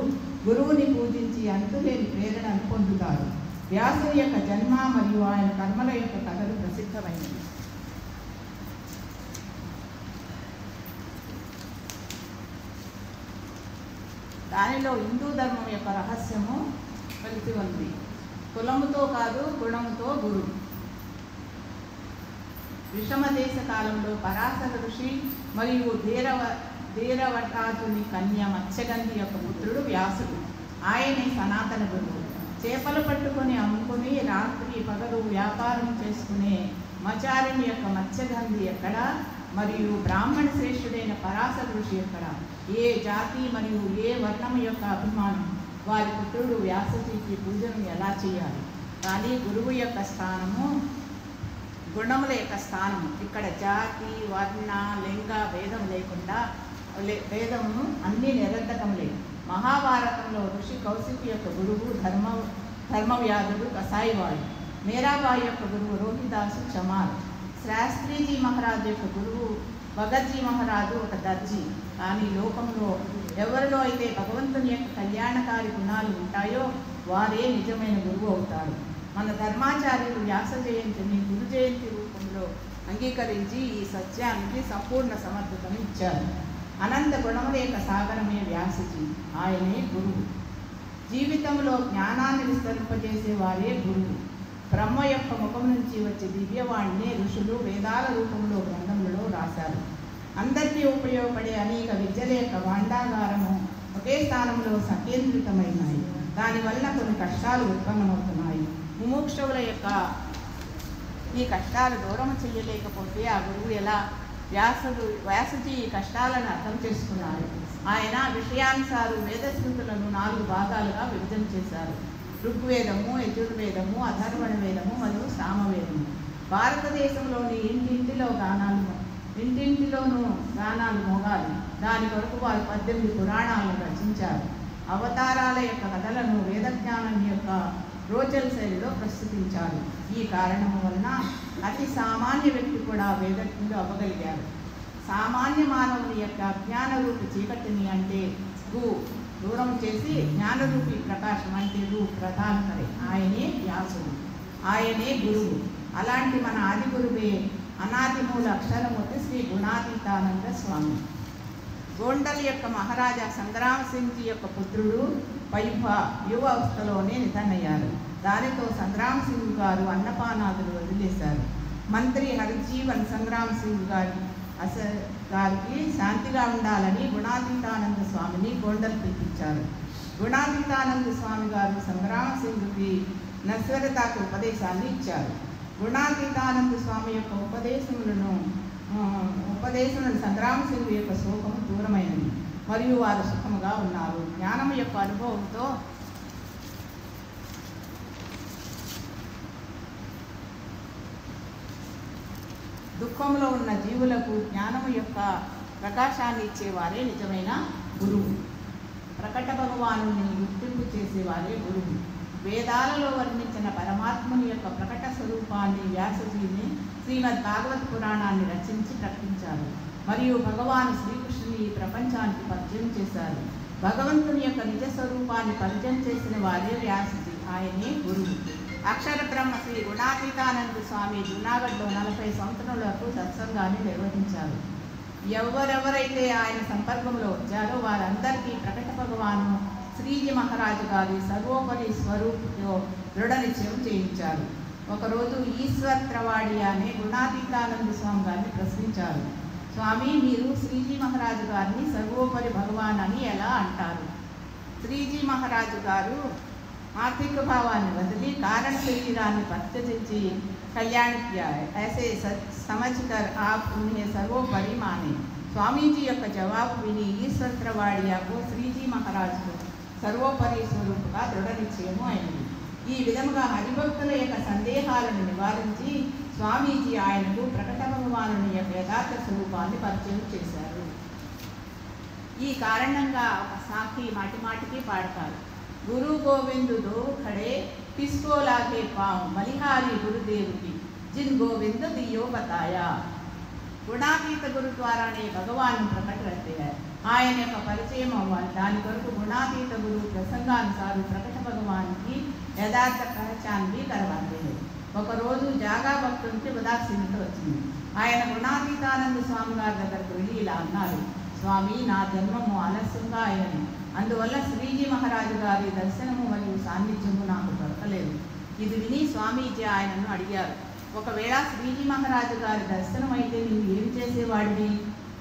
గురువుని పూజించి అంతులేని ప్రేరణను పొందుతారు. వ్యాసుని యొక్క జన్మ మరియు ఆయన కర్మల యొక్క కథలు ప్రసిద్ధమైనవి. దానిలో హిందూ ధర్మం యొక్క రహస్యము కలిసి ఉంది. కులముతో కాదు, గుణముతో గురు. విషమ దేశ కాలంలో పరాశర ఋషి మరియు ధీరవటాజుని కన్య మత్స్యగంధి యొక్క పుత్రుడు వ్యాసుడు. ఆయనే సనాతన గురువు. చేపలు పట్టుకొని అమ్ముకొని రాత్రి పగలు వ్యాపారం చేసుకునే మచారుని యొక్క మత్స్యగంధి ఎక్కడ, మరియు బ్రాహ్మణ శ్రేష్ఠుడైన పరాశర ఋషి ఎక్కడ, ఏ జాతి మరియు ఏ వర్ణం యొక్క అభిమానం, వారి పుత్రుడు వ్యాసజీకి పూజను ఎలా చేయాలి. కానీ గురువు యొక్క స్థానము, గుణముల యొక్క స్థానము, ఇక్కడ జాతి వర్ణ లింగ భేదం లేకుండా భేదము అన్నీ నిరర్ధకములే. మహాభారతంలో ఋషి కౌశికి యొక్క గురువు ధర్మవ్యాధుడు కసాయివాడు, మీరాబాయి యొక్క గురువు రోహిదాసు చమార్, శాస్త్రీజీ మహారాజు యొక్క గురువు భగత్జీ మహారాజు ఒక దర్జీ. కానీ లోకంలో ఎవరిలో అయితే భగవంతుని యొక్క కళ్యాణకారి గుణాలు ఉంటాయో వారే నిజమైన గురువు అవుతారు. మన ధర్మాచార్యులు వ్యాస జయంతిని గురు జయంతి రూపంలో అంగీకరించి ఈ సత్యానికి సంపూర్ణ సమర్థతను ఇచ్చారు. అనంత గుణముల యొక్క సాగరమే వ్యాసజీ, ఆయనే గురువు. జీవితంలో జ్ఞానాన్ని విస్తరింపజేసే వారే గురువు. బ్రహ్మ యొక్క ముఖం నుంచి వచ్చే దివ్యవాణిని ఋషులు వేదాల రూపంలో గ్రంథములలో రాశారు. అందరికీ ఉపయోగపడే అనేక విద్యల యొక్క భాండాగారము ఒకే స్థానంలో సంకేంద్రితమైనాయి. దానివల్ల కొన్ని కష్టాలు ఉత్పన్నమవుతున్నాయి. ముముక్షువుల యొక్క ఈ కష్టాలు దూరం చేయలేకపోతే ఆ గురువు ఎలా? వ్యాసజీ ఈ కష్టాలను అర్థం చేసుకున్నారు. ఆయన విషయానుసారు వేదస్మృతులను 4 భాగాలుగా విభజన చేశారు. ఋగ్వేదము, యజుర్వేదము, అథర్వణ వేదము మరియు సామవేదము. భారతదేశంలోని ఇంటింటిలోనూ గానాలు మోగాలి. దాని కొరకు వారు 18 పురాణాలను రచించారు. అవతారాల యొక్క కథలను వేదజ్ఞానం యొక్క రోచల్ శైలిలో ప్రస్తుతించారు. ఈ కారణము వలన అతి సామాన్య వ్యక్తి కూడా వేదజ్ఞుడు అవ్వగలిగారు. సామాన్య మానవుని యొక్క అజ్ఞానరూపి చీకటిని అంటే దూరం చేసి జ్ఞానరూపి ప్రకాశం అంటే ప్రధాన కరే. ఆయనే వ్యాసుడు, ఆయనే గురువు. అలాంటి మన ఆది గురువే అనాది మూల అక్షరమూర్తి శ్రీ గుణాతీతానంద స్వామి. గోండల్ యొక్క మహారాజా సంగ్రామ్ సింగ్జీ యొక్క పుత్రుడు పైభ యువ అవస్థలోనే నిధనయ్యారు. దానితో సంగ్రామ్ సింగ్ గారు అన్నపానాదులు వదిలేశారు. మంత్రి హరిజీవన్ సంగ్రామ్ సింగ్ గారికి శాంతిగా ఉండాలని గుణాతీతానంద స్వామిని గోండల్ పిలిపించారు. గుణాతీతానంద స్వామి గారు సంగ్రామ్ సింగ్కి నశ్వరతకు ఉపదేశాన్ని ఇచ్చారు. గుణాతీతానంద స్వామి యొక్క ఉపదేశములను సంగ్రామ్ సింగ్ యొక్క శోకము దూరమైనది మరియు వారు సుఖముగా ఉన్నారు. జ్ఞానం యొక్క అనుభవంతో దుఃఖంలో ఉన్న జీవులకు జ్ఞానము యొక్క ప్రకాశాన్ని ఇచ్చేవారే నిజమైన గురువు. ప్రకట భగవానుని గుర్తింపు చేసేవారే గురువు. వేదాలలో వర్ణించిన పరమాత్మని యొక్క ప్రకట స్వరూపాన్ని వ్యాసజీని శ్రీమద్ భాగవత్ పురాణాన్ని రచించి ప్రకటించారు. మరియు భగవాను శ్రీకృష్ణుని ఈ ప్రపంచానికి పరిచయం చేశారు. భగవంతుని యొక్క నిజ స్వరూపాన్ని పరిచయం చేసిన వారే వ్యాసజీ, ఆయనే గురువు. అక్షర బ్రహ్మ శ్రీ గుణాతీతానంద స్వామి జూనాగఢ్లో 40 సంవత్సరాల వరకు సత్సంగాన్ని నిర్వహించారు. ఎవరెవరైతే ఆయన సంపర్కంలో వచ్చారో వారందరికీ ప్రకట భగవాను శ్రీజీ మహారాజు గారి సర్వోపరి స్వరూపుతో దృఢ నిశ్చయం చేయించారు. ఒకరోజు ఈశ్వర్ త్రవాడి అనే గుణాతీతానంద స్వామి గారిని ప్రశ్నించారు. స్వామి, మీరు శ్రీజీ మహారాజు గారిని సర్వోపరి భగవాన్ అని ఎలా అంటారు? శ్రీజీ మహారాజు గారు ఆర్థిక భావాన్ని వదిలి కారణ శరీరాన్ని పరిత్యజించి కళ్యాణ్ కియా ఐసే సమజ్కర్ ఆప్ ఉన్హే సర్వోపరి మానే. స్వామీజీ యొక్క జవాబు విని ఈశ్వర్ త్రవాడియాకు శ్రీజీ మహారాజు సర్వోపరి స్వరూపుగా దృఢ నిశ్చయము అయింది. ఈ విధముగా హరిభక్తుల యొక్క సందేహాలను నివారించి స్వామీజీ ఆయనకు ప్రకట భగవానుని యొక్క యథార్థ స్వరూపాన్ని పరిచయం చేశారు. ఈ కారణంగా ఒక సాఖి మాటిమాటికి పాడతారు. గురు గోవిందు దో ఖడే किसको लागे पाँव बलिहारी गुरुदेव की जिन गोविंद दियो बताया. గుణాతీత గురు ద్వారానే భగవాన్ ప్రకట रहते हैं. ఆయన యొక్క పరిచయం అవ్వాలి. దాని కొరకు గుణాతీత గురు ప్రసంగానుసారు ప్రకట భగవాన్కి యథార్థ పహచాన్ని करवाते हैं. ఒకరోజు జాగా భక్తునికి ఉదాసీనత వచ్చింది. ఆయన గుణాతీతానంద స్వామి గారి దగ్గరకు వెళ్ళి ఇలా అన్నారు. స్వామి, నా జన్మము ఆలస్యంగా అయ్యాను. అందువల్ల శ్రీజీ మహారాజు గారి దర్శనము మరియు సాన్నిధ్యము నాకు దొరకలేదు. ఇది విని స్వామీజీ ఆయనను అడిగారు, ఒకవేళ శ్రీజీ మహారాజు గారి దర్శనం అయితే నీవు ఏమి చేసేవాడివి?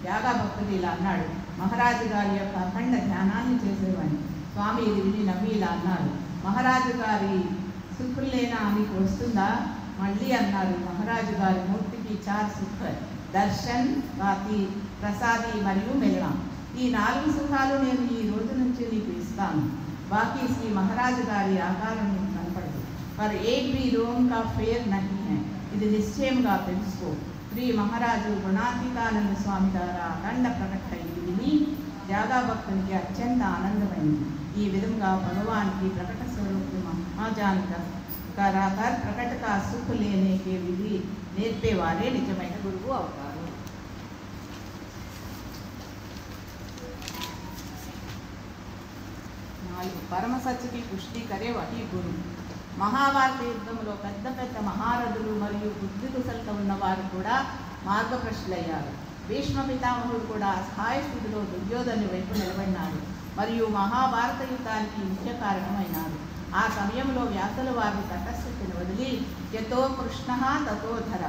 యాగా భక్తుడు ఇలా అన్నాడు, మహారాజు గారి యొక్క అఖండ ధ్యానాన్ని చేసేవాడిని. స్వామి ఇది విని నవ్వి ఇలా అన్నారు, మహారాజు గారి శుక్రులేనా మీకు వస్తుందా? మళ్ళీ అన్నారు, మహారాజు గారి మూర్తికి 4 సుఖ దర్శన్, వాతి, ప్రసాది మరియు మిలన. ఈ 4 సుఖాలు నేను ఈ రోజు నుంచి నీకు ఇస్తాను. బాకీ శ్రీ మహారాజు గారి ఆకారం నీకు కనపడదు. पर एक भी रोम का फेर नहीं है. ఇది నిశ్చయంగా తెలుసుకో. శ్రీ మహారాజు గుణాతీతానంద స్వామి ద్వారా అఖండ ప్రకట ఇది విని త్యాగా భక్తునికి అత్యంత ఆనందమైంది. ఈ విధంగా భగవానికి ప్రకట స్వరూप महाजान कर प्रकट का सुख लेने के विधि నేర్పేవారే నిజమైన గురువు అవుతారు. పరమ సత్యకి పుష్టి కరే వహి గురు. మహాభారత యుద్ధంలో పెద్ద పెద్ద మహారథులు మరియు బుద్ధి కుశలత ఉన్నవారు కూడా మార్గభ్రష్టులయ్యారు. భీష్మ పితామహుడు కూడా సహాయ స్థితిలో దుర్యోధను వైపు నిలబడినాడు మరియు మహాభారత యుద్ధానికి ముఖ్య కారణమైనాడు. ఆ సమయంలో వ్యాసుల వారి తటస్థితిని వదిలి యతో కృష్ణ తతో ధర,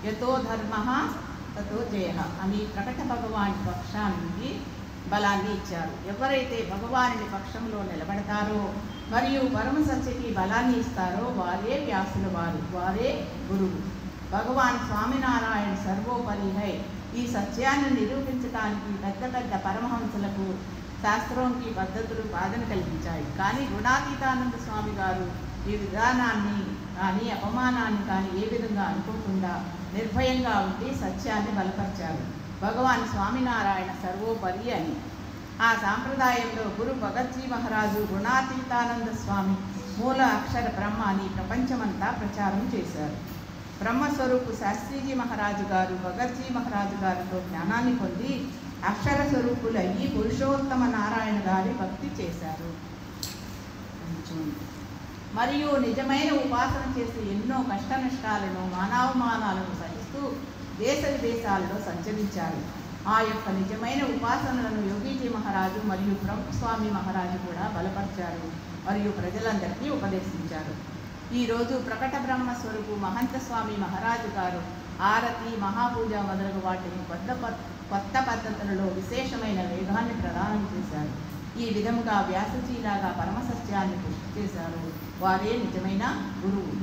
యతో ధర్మ తతో జయ అని ప్రకట భగవాని పక్షానికి బలాన్ని ఇచ్చారు. ఎవరైతే భగవానుని పక్షంలో నిలబడతారో మరియు పరమ సత్యకి బలాన్ని ఇస్తారో వారే వ్యాసుల వారు, వారే గురువు. భగవాన్ స్వామినారాయణ సర్వోపరి హై. ఈ సత్యాన్ని నిరూపించడానికి పెద్ద పెద్ద పరమహంసలకు శాస్త్రంకి పద్ధతులు బాధన కల్పించాయి. కానీ గుణాతీతానంద స్వామి గారు ఈ విధానాన్ని కానీ అపమానాన్ని కానీ ఏ విధంగా అనుకోకుండా నిర్భయంగా ఉండి సత్యాన్ని బలపరిచారు. భగవాన్ స్వామినారాయణ సర్వోపరి అని. ఆ సాంప్రదాయంలో గురు భగత్జీ మహారాజు గుణాతీతానంద స్వామి మూల అక్షర బ్రహ్మ అని ప్రపంచమంతా ప్రచారం చేశారు. బ్రహ్మస్వరూపు శాస్త్రీజీ మహారాజు గారు భగత్జీ మహారాజు గారితో జ్ఞానాన్ని పొంది అక్షర స్వరూపులయ్యి పురుషోత్తమ నారాయణ గారి భక్తి చేశారు. మరియు నిజమైన ఉపాసన చేసి ఎన్నో కష్ట నష్టాలను మానవమానాలను సహిస్తూ దేశ విదేశాలలో సంచరించారు. ఆ యొక్క నిజమైన ఉపాసనలను యోగీజీ మహారాజు మరియు బ్రహ్మస్వామి మహారాజు కూడా బలపరిచారు మరియు ప్రజలందరికీ ఉపదేశించారు. ఈరోజు ప్రకట బ్రహ్మస్వరూపు మహంత స్వామి మహారాజు గారు ఆరతి, మహాపూజ మొదలగు వాటిని కొత్త పద్ధతులలో విశేషమైన వేగాన్ని ప్రదానం చేశారు. ఈ విధముగా వ్యాసజీలాగా పరమసత్యాన్ని పుష్టి చేశారు. వారే నిజమైన గురువు.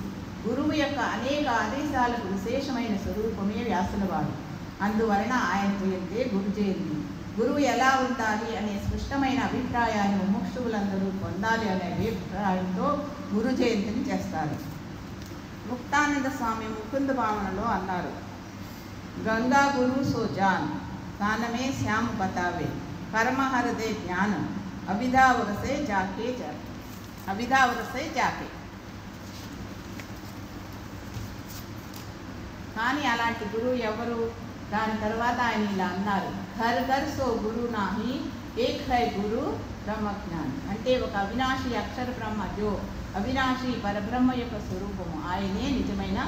గురువు యొక్క అనేక ఆదేశాలకు విశేషమైన స్వరూపమే వ్యాసుల వారు. అందువలన ఆయన పేరుతే గురు జయంతి. గురువు ఎలా ఉండాలి అనే స్పష్టమైన అభిప్రాయాన్ని ముముక్షువులందరూ పొందాలి అనే అభిప్రాయంతో గురు జయంతిని చేస్తారు. ముక్తానంద స్వామి ముకుంద భావనలో అన్నారు, గంగా గురు సో జాన్ కానమే శ్యామ బతావే కర్మహరదే జ్ఞానం అభిధావరసే జాకే. కానీ అలాంటి గురువు ఎవరు? దాని తర్వాత ఆయన ఇలా అన్నారు, ఘర్ ఘర్ సో గురు నాహి ఏక్ హై గురు బ్రహ్మజ్ఞాని. అంటే ఒక అవినాశి అక్షర బ్రహ్మ జో అవినాశి పరబ్రహ్మ యొక్క స్వరూపము, ఆయనే నిజమైన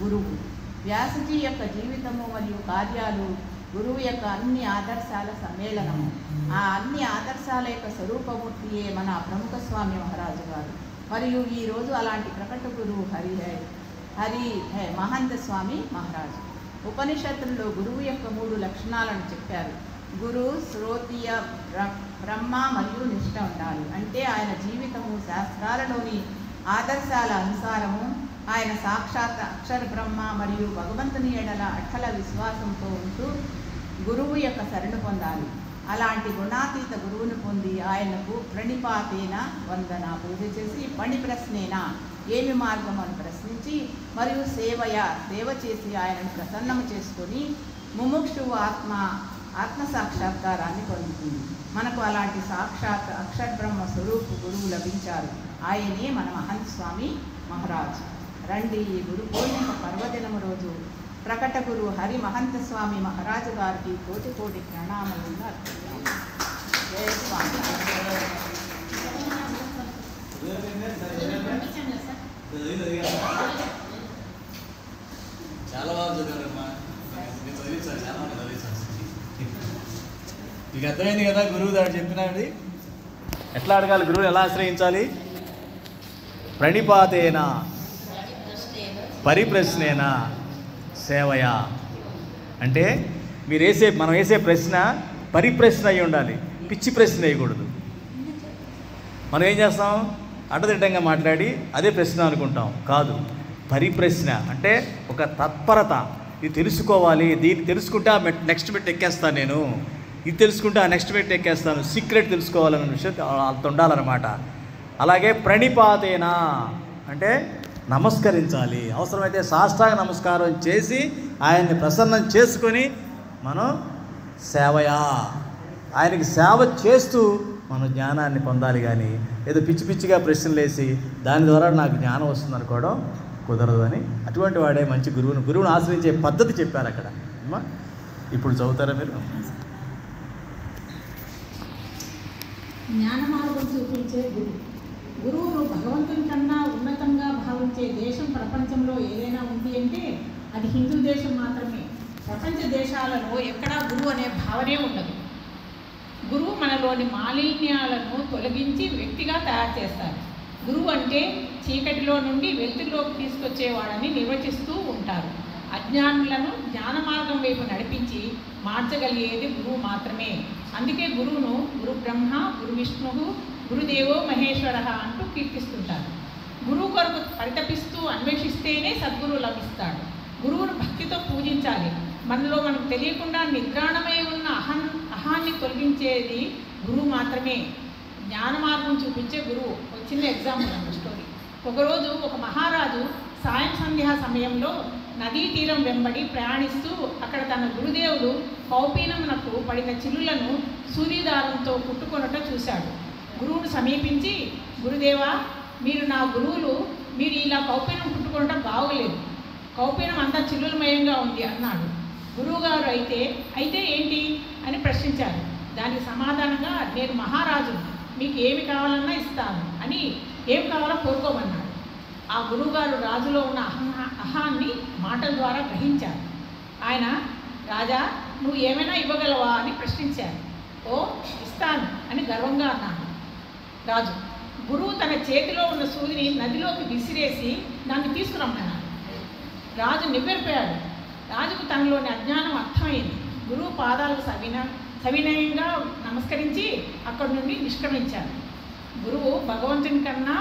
గురువు. వ్యాసజీ యొక్క జీవితము మరియు కార్యాలు గురువు యొక్క అన్ని ఆదర్శాల సమ్మేళనము. ఆ అన్ని ఆదర్శాల యొక్క స్వరూపమూర్తియే మన ప్రముఖ స్వామి మహారాజు గారు. మరియు ఈరోజు అలాంటి ప్రకట గురువు హరి హై మహంత స్వామి మహారాజు. ఉపనిషత్తుల్లో గురువు యొక్క 3 లక్షణాలను చెప్పారు. గురు, శ్రోత్రియ, బ్రహ్మ మరియు నిష్ఠ ఉండాలి. అంటే ఆయన జీవితము శాస్త్రాలలోని ఆదర్శాల అనుసారము ఆయన సాక్షాత్ అక్షర బ్రహ్మ మరియు భగవంతుని ఎడల అఠల విశ్వాసంతో ఉంటూ గురువు యొక్క శరణు పొందాలి. అలాంటి గుణాతీత గురువును పొంది ఆయనకు ప్రణిపాతేన వందన పూజ చేసి పణి ప్రశ్నేనా ఏమి మార్గం అని ప్రశ్నించి మరియు సేవ చేసి ఆయనను ప్రసన్నము చేసుకొని ముముక్షువు ఆత్మ సాక్షాత్కారాన్ని పొందుతుంది. మనకు అలాంటి సాక్షాత్ అక్షర బ్రహ్మ స్వరూపు గురువు లభించారు. ఆయనే మన మహంత స్వామి మహారాజు. రండి, ఈ గురు పూర్ణిమ పర్వదినము రోజు ప్రకట గురు హరి మహంత స్వామి మహారాజు గారికి కోటి కోటి ప్రణామములను అర్పిద్దాం. జయ స్వామి. చాలా బాగా చదివారమ్మా. చాలా మీకు అర్థమైంది కదా గురువు దాడు చెప్పినది. ఎట్లా అడగాలి, గురువుని ఎలా ఆశ్రయించాలి? ప్రణిపాతేనా పరిప్రశ్నేనా సేవయా. అంటే మనం వేసే ప్రశ్న పరిప్రశ్న అయి ఉండాలి, పిచ్చి ప్రశ్న వేయకూడదు. మనం ఏం చేస్తాం, అడ్డదిడ్డంగా మాట్లాడి అదే ప్రశ్న అనుకుంటాం. కాదు, పరిప్రశ్న అంటే ఒక తత్పరత. ఇది తెలుసుకోవాలి, దీన్ని తెలుసుకుంటే ఆ నెక్స్ట్ మెట్ ఎక్కేస్తాను నేను, ఇది తెలుసుకుంటే ఆ నెక్స్ట్ మెట్ ఎక్కేస్తాను, సీక్రెట్ తెలుసుకోవాలన్న విషయం అంత ఉండాలన్నమాట. అలాగే ప్రణిపాతేనా అంటే నమస్కరించాలి, అవసరమైతే సాష్టాంగ నమస్కారం చేసి ఆయన్ని ప్రసన్నం చేసుకొని మనం ఆయనకి సేవ చేస్తూ మనం జ్ఞానాన్ని పొందాలి. కానీ ఏదో పిచ్చి పిచ్చిగా ప్రశ్నలు వేసి దాని ద్వారా నాకు జ్ఞానం వస్తుంది అనుకోవడం కుదరదు అని అటువంటి వాడే మంచి గురువుని ఆశ్రయించే పద్ధతి చెప్పారు అక్కడ. ఇప్పుడు చదువుతారా మీరు? జ్ఞాన మార్గం చూపించే గురువును భగవంతుని కన్నా ఉన్నతంగా భావించే దేశం ప్రపంచంలో ఏదైనా ఉంది అంటే అది హిందూ దేశం మాత్రమే. ప్రపంచ దేశాలలో ఎక్కడా గురువు అనే భావనే ఉండదు. గురువు మనలోని మాలిన్యాలను తొలగించి వ్యక్తిగా తయారు చేస్తారు. గురువు అంటే చీకటిలో నుండి వెలుతురులోకి తీసుకొచ్చేవాడని నిర్వచిస్తూ ఉంటారు. అజ్ఞానులను జ్ఞాన మార్గం వైపు నడిపించి మార్చగలిగేది గురువు మాత్రమే. అందుకే గురువును గురు బ్రహ్మ, గురు విష్ణువు, గురుదేవో మహేశ్వర అంటూ కీర్తిస్తుంటారు. గురువు కొరకు పరితపిస్తూ అన్వేషిస్తేనే సద్గురువు లభిస్తాడు. గురువును భక్తితో పూజించాలి. మనలో మనకు తెలియకుండా నిద్రాణమై ఉన్న అహాన్ని తొలగించేది గురువు మాత్రమే. జ్ఞాన మార్గం చూపించే గురువు. ఒక చిన్న ఎగ్జాంపుల్ అండి స్టోరీ. ఒకరోజు ఒక మహారాజు సాయం సంధ్యా సమయంలో నదీ తీరం వెంబడి ప్రయాణిస్తూ అక్కడ తన గురుదేవులు కౌపీనమునకు పడిన చిల్లులను సూర్యదారంతో కుట్టుకొనట చూశాడు. గురువును సమీపించి, గురుదేవా, మీరు నా గురువులు, మీరు ఇలా కౌపీనం కుట్టుకొనటం బాగోలేదు, కౌపీనం అంతా చిల్లులమయంగా ఉంది అన్నాడు. గురువుగారు అయితే ఏంటి అని ప్రశ్నించారు. దానికి సమాధానంగా, నేను మహారాజు, మీకు ఏమి కావాలన్నా ఇస్తాను అని ఏం కావాలో కోరుకోమన్నాడు. ఆ గురువుగారు రాజులో ఉన్న అహాన్ని మాటల ద్వారా గ్రహించారు. ఆయన, రాజా, నువ్వు ఏమైనా ఇవ్వగలవా అని ప్రశ్నించారు. ఓ, ఇస్తాను అని గర్వంగా అన్నాడు రాజు. గురువు తన చేతిలో ఉన్న సూదిని నదిలోకి విసిరేసి దాన్ని తీసుకురమ్మన్నాడు. రాజు నివ్వెరపోయాడు. రాజుకు తనలోని అజ్ఞానం అర్థమైంది. గురువు పాదాలకు సవినయంగా నమస్కరించి అక్కడి నుండి నిష్క్రమించారు. గురువు భగవంతుని కన్నా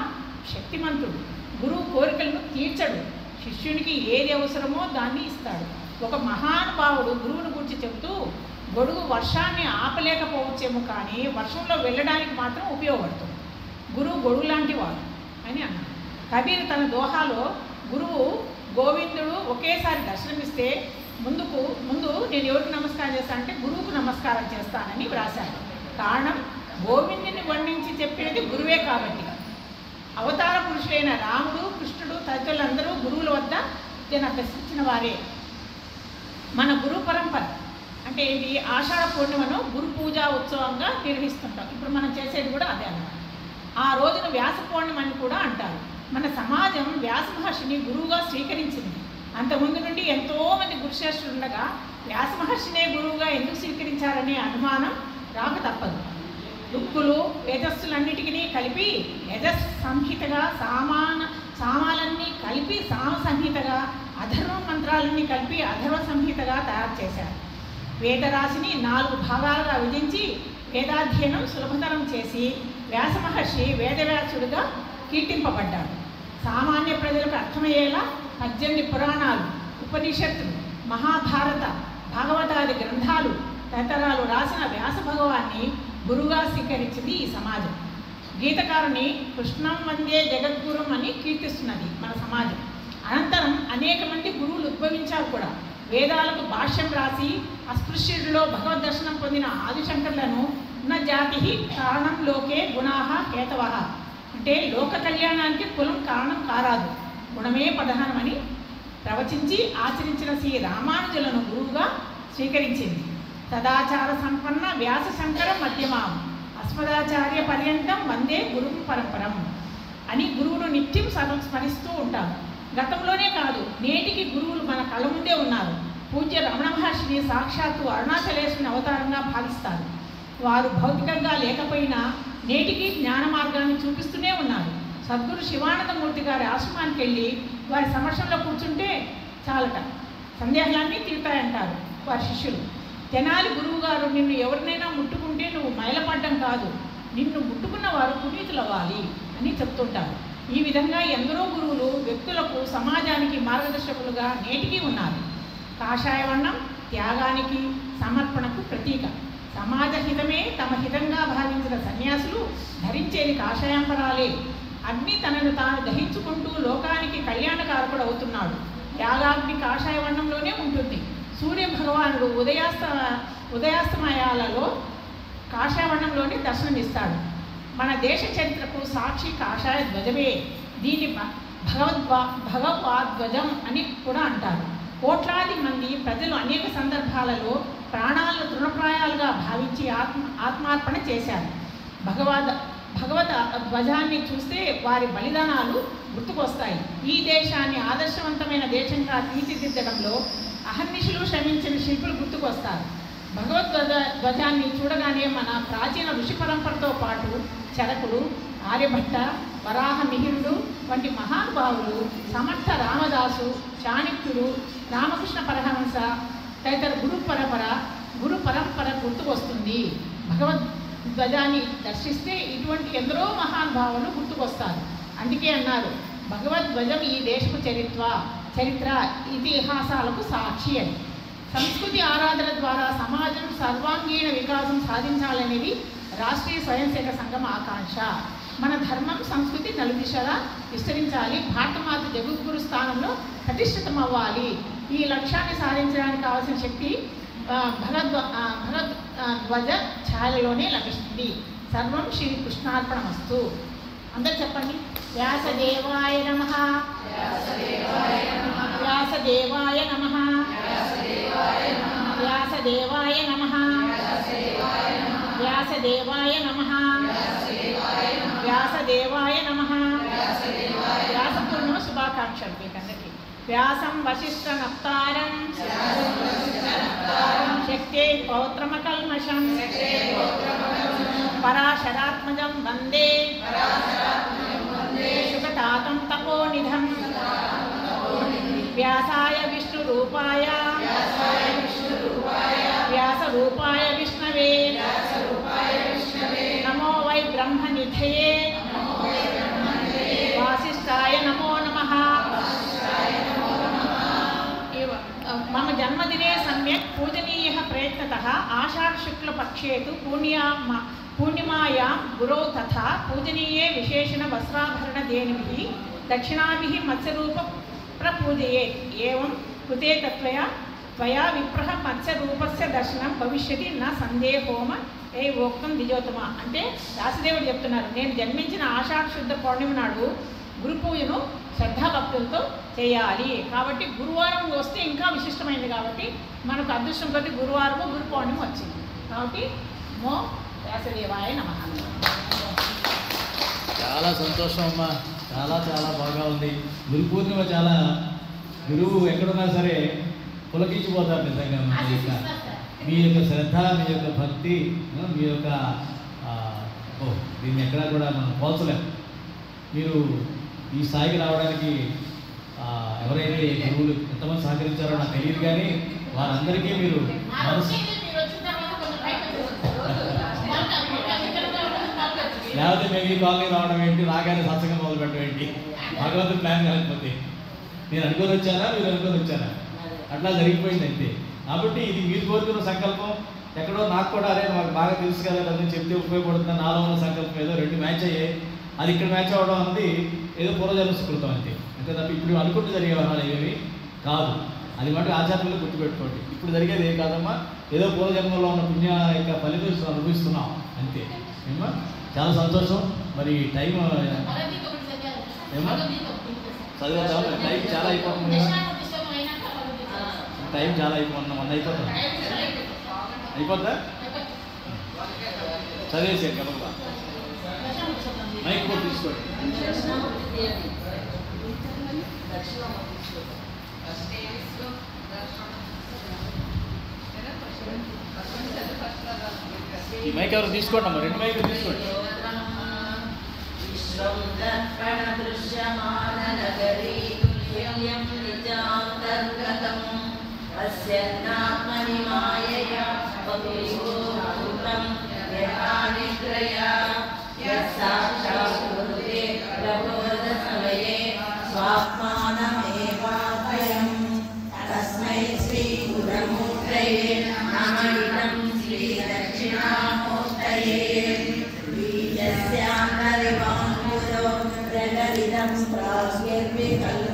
శక్తిమంతుడు. గురువు కోరికలను తీర్చడు. శిష్యునికి ఏది అవసరమో దాన్ని ఇస్తాడు. ఒక మహానుభావుడు గురువుని గురించి చెబుతూ, గొడుగు వర్షాన్ని ఆపలేకపోవచ్చేమో కానీ వర్షంలో వెళ్ళడానికి మాత్రం ఉపయోగపడుతుంది. గురువు గొడుగు లాంటి వాడు అని అన్నాడు. కబీర్ తన దోహాలో గురువు గోవిందుడు ఒకేసారి దర్శనమిస్తే ముందు నేను ఎవరికి నమస్కారం చేస్తానంటే గురువుకు నమస్కారం చేస్తానని వ్రాశాడు. కారణం, గోవిందుని వర్ణించి చెప్పినది గురువే కాబట్టి. అవతార పురుషులైన రాముడు, కృష్ణుడు తదితరులందరూ గురువుల వద్ద విద్యను అభ్యసించిన వారే. మన గురు పరంపర అంటే ఇది ఆషాఢ పూర్ణిమను గురు పూజా ఉత్సవంగా నిర్వహిస్తుంటాం. ఇప్పుడు మనం చేసేది కూడా అదే అన్నమాట. ఆ రోజున వ్యాస పూర్ణిమ అని కూడా అంటారు. మన సమాజం వ్యాస మహర్షిని గురువుగా స్వీకరించింది. అంతకుముందు నుండి ఎంతోమంది గురుశ్రేష్ఠులు ఉండగా వ్యాస మహర్షినే గురువుగా ఎందుకు స్వీకరించారనే అనుమానం రాక తప్పదు. రుక్కులు వేదస్సులన్నిటికీ కలిపి యజస్ సంహితగా, సామాలన్నీ కలిపి సామ సంహితగా, అధర్వ మంత్రాలన్నీ కలిపి అధర్వ సంహితగా తయారు చేశారు. వేదరాశిని 4 భాగాలుగా విభజించి వేదాధ్యయనం సులభతరం చేసి వ్యాస మహర్షి వేదవ్యాసుడుగా కీర్తింపబడ్డాడు. సామాన్య ప్రజలకు అర్థమయ్యేలా 18 పురాణాలు, ఉపనిషత్తులు, మహాభారత, భాగవతాది గ్రంథాలు తదితరాలు రాసిన వ్యాస భగవాన్ని గురువుగా స్వీకరించింది ఈ సమాజం. గీతకారుని కృష్ణం వందే జగద్గురం అని కీర్తిస్తున్నది మన సమాజం. అనంతరం అనేక మంది గురువులు ఉద్భవించారు కూడా. వేదాలకు భాష్యం రాసి అస్పృశ్యుడిలో భగవద్ దర్శనం పొందిన ఆదిశంకర్లను ఉన్న జాతి కారణం లోకే గుణాహ హేతవ అంటే లోక కళ్యాణానికి కులం కారణం కారాదు, గుణమే ప్రధానమని ప్రవచించి ఆచరించిన శ్రీ రామానుజులను గురువుగా స్వీకరించింది. సదాచార సంపన్న వ్యాస శంకర మధ్యమాం అస్మదాచార్య పర్యంతం వందే గురు పరంపరం అని గురువును నిత్యం స్మరిస్తూ ఉంటారు. గతంలోనే కాదు, నేటికి గురువులు మన కళ్ళ ముందే ఉన్నారు. పూజ్య రమణ మహర్షిని సాక్షాత్తు అరుణాచలేశ్వరుని అవతారంగా భావిస్తారు. వారు భౌతికంగా లేకపోయినా నేటికి జ్ఞాన మార్గాన్ని చూపిస్తూనే ఉన్నారు. సద్గురు శివానందమూర్తి గారి ఆశ్రమానికి వెళ్ళి వారి సమక్షంలో కూర్చుంటే చాలట, సందేహాలన్నీ తీరుతాయంటారు వారి శిష్యులు. తెనాలి గురువు గారు, నిన్ను ఎవరినైనా ముట్టుకుంటే నువ్వు మైలపడ్డం కాదు, నిన్ను ముట్టుకున్న వారు పునీతులవ్వాలి అని చెప్తుంటారు. ఈ విధంగా ఎందరో గురువులు వ్యక్తులకు సమాజానికి మార్గదర్శకులుగా నేటికి ఉన్నారు. కాషాయ వర్ణం త్యాగానికి సమర్పణకు ప్రతీక. సమాజ హితమే తమ హితంగా భావించిన సన్యాసులు ధరించేది కాషాయాంబరాలే. అగ్ని తనను తాను దహించుకుంటూ లోకానికి కళ్యాణకారకుడు అవుతున్నాడు. త్యాగాగ్ని కాషాయ వర్ణంలోనే ఉంటుంది. సూర్య భగవానుడు ఉదయాస్తమయాలలో కాషాయ వర్ణంలోనే దర్శనమిస్తాడు. మన దేశ చరిత్రకు సాక్షి కాషాయ ధ్వజమే. దీన్ని భగవద్ధ్వజం అని కూడా అంటారు. కోట్లాది మంది ప్రజలు అనేక సందర్భాలలో ప్రాణాలను తృణప్రాయాలుగా భావించి ఆత్మార్పణ చేశారు. భగవద్ ధ్వజాన్ని చూస్తే వారి బలిదానాలు గుర్తుకొస్తాయి. ఈ దేశాన్ని ఆదర్శవంతమైన దేశంగా తీర్చిదిద్దడంలో అహర్నిశలు శ్రమించిన శిల్పులు గుర్తుకొస్తారు. ధ్వజాన్ని చూడగానే మన ప్రాచీన ఋషి పరంపరతో పాటు చరకుడు, ఆర్యభట్ట, వరాహ మిహిరుడు వంటి మహానుభావులు, సమర్థ రామదాసు, చాణక్యుడు, రామకృష్ణ పరమహంస తదితర గురు పరంపర గుర్తుకొస్తుంది. భగవద్ధ్వజాన్ని దర్శిస్తే ఇటువంటి ఎందరో మహానుభావులు గుర్తుకొస్తారు. అందుకే అన్నారు భగవద్ధ్వజం ఈ దేశపు చరిత్ర ఇతిహాసాలకు సాక్షి అని. సంస్కృతి ఆరాధన ద్వారా సమాజం సర్వాంగీణ వికాసం సాధించాలనేది రాష్ట్రీయ స్వయం సేవక సంఘం ఆకాంక్ష. మన ధర్మం సంస్కృతి నలుదిశలా విస్తరించాలి. భారతమాత జగద్గురు స్థానంలో ప్రతిష్ఠితమవ్వాలి. ఈ లక్ష్యాన్ని సాధించడానికి కావాల్సిన శక్తి భగవద్ధ్వజ ఛాయలోనే లభిస్తుంది. సర్వం శ్రీ కృష్ణార్పణమస్తు. అందరు చెప్పండి. వ్యాసదేవాయ నమః. వ్యాసదేవాయ నమః. వ్యాసదేవాయ నమః. వ్యాసదేవాయ నమః. వ్యాసదేవాయ నమః. వ్యాస పూర్ణిమ శుభాకాంక్షలు మీకందరికీ. వ్యాసం వశిష్ఠ నప్తారం శక్తే పౌత్రమకల్మషం పరాశరాత్మజం వందే శుకటాతం తపోనిధం. వ్యాసాయ విష్ణురూపాయ వ్యాసరూపాయ విష్ణవే నమో వై బ్రహ్మనిధయే వాసిష్ఠాయ నమో నమః. మమ జన్మదినే సమ్యక్ పూజనీయ ప్రయత్నతః ఆషాఢ శుక్లపక్షే తు పూర్ణిమాయాం గురౌ తథా పూజనీయే విశేషణ వస్త్రాభరణదేనిభిః దక్షిణాభిః మత్స్యరూప ప్రపూజయేత్. ఏవం కృతే త్వయా విప్రః మత్స్యరూపస్య దర్శనం భవిష్యతి న సందేహోమ ఏ ఓక్తం ద్విజోత్తమ. అంటే వ్యాసదేవుడు చెప్తున్నారు, నేను జన్మించిన ఆషాఢ శుద్ధ పౌర్ణమి నాడు గురు పూజను శ్రద్ధాభక్తులతో చేయాలి. కాబట్టి గురువారం వస్తే ఇంకా విశిష్టమైనది. కాబట్టి మనకు అదృష్టం కొద్ది గురువారము గురు పౌర్ణమి వచ్చింది. కాబట్టి మో వ్యాసదేవాయ నమః. చాలా సంతోషం అమ్మా. చాలా చాలా బాగా ఉంది. గురు పూర్ణిమ చాలా గురువు ఎక్కడున్నా సరే పులకించిపోతారు నిజంగా. మీ యొక్క శ్రద్ధ, మీ యొక్క భక్తి, మీ యొక్క దీన్ని ఎక్కడా కూడా మనం పోల్చలేం. మీరు ఈ స్థాయికి రావడానికి ఎవరైతే గురువులు ఎంతమంది సహకరించారో నాకు తెలియదు, కానీ వారందరికీ మీరు మనసు లేకపోతే మేము ఈ కాలనీ రావడం ఏంటి, రాగానే సత్సంగం మొదలు పెట్టడం ఏంటి, భగవంతుడు ప్లాన్ కాకపోతే నేను అనుకొని వచ్చానా, మీరు అనుకొని వచ్చానా, అట్లా జరిగిపోయింది అంతే. కాబట్టి ఇది మీరు కోరుకున్న సంకల్పం. ఎక్కడో నాకు కూడా అదే మాకు బాగా తెలుసు కదా అని చెప్తే ఉపయోగపడుతున్న నాలో ఉన్న సంకల్పం ఏదో రెండు మ్యాచ్ అయ్యాయి. అది ఇక్కడ మ్యాచ్ అవ్వడం అన్నది ఏదో పూర్వజన్మ సుకృతం అంతే. అంతే తప్ప ఇప్పుడు అనుకుంటూ జరిగే వరాలు ఏవి కాదు. అది మటు ఆచార్యులు గుర్తుపెట్టుకోండి. ఇప్పుడు జరిగేది ఏం కాదమ్మా, ఏదో పూర్వజన్మలో ఉన్న పుణ్య యొక్క ఫలితం అనుభవిస్తున్నాం అంతే. ఏమా చాలా సంతోషం. మరి టైం ఏమా చదివేద్దాం. టైం చాలా అయిపోతుంది కదా, టైం చాలా అయిపోతుంది. మన అయిపోతుంది, అయిపోద్దా? చదివేసే కదా, మైక్ కూడా తీసుకోండి. ఈ మైక్ ఎవరు తీసుకోండి అమ్మా, రెండు మైకులు తీసుకోండి. సాక్షాత్ श्रीगुरमूर्तये नमः श्रीदक्षिणामूर्तये बीजस्यान्तरिवाङ्कुरो प्रगलितं प्राग्यर्विकल्पः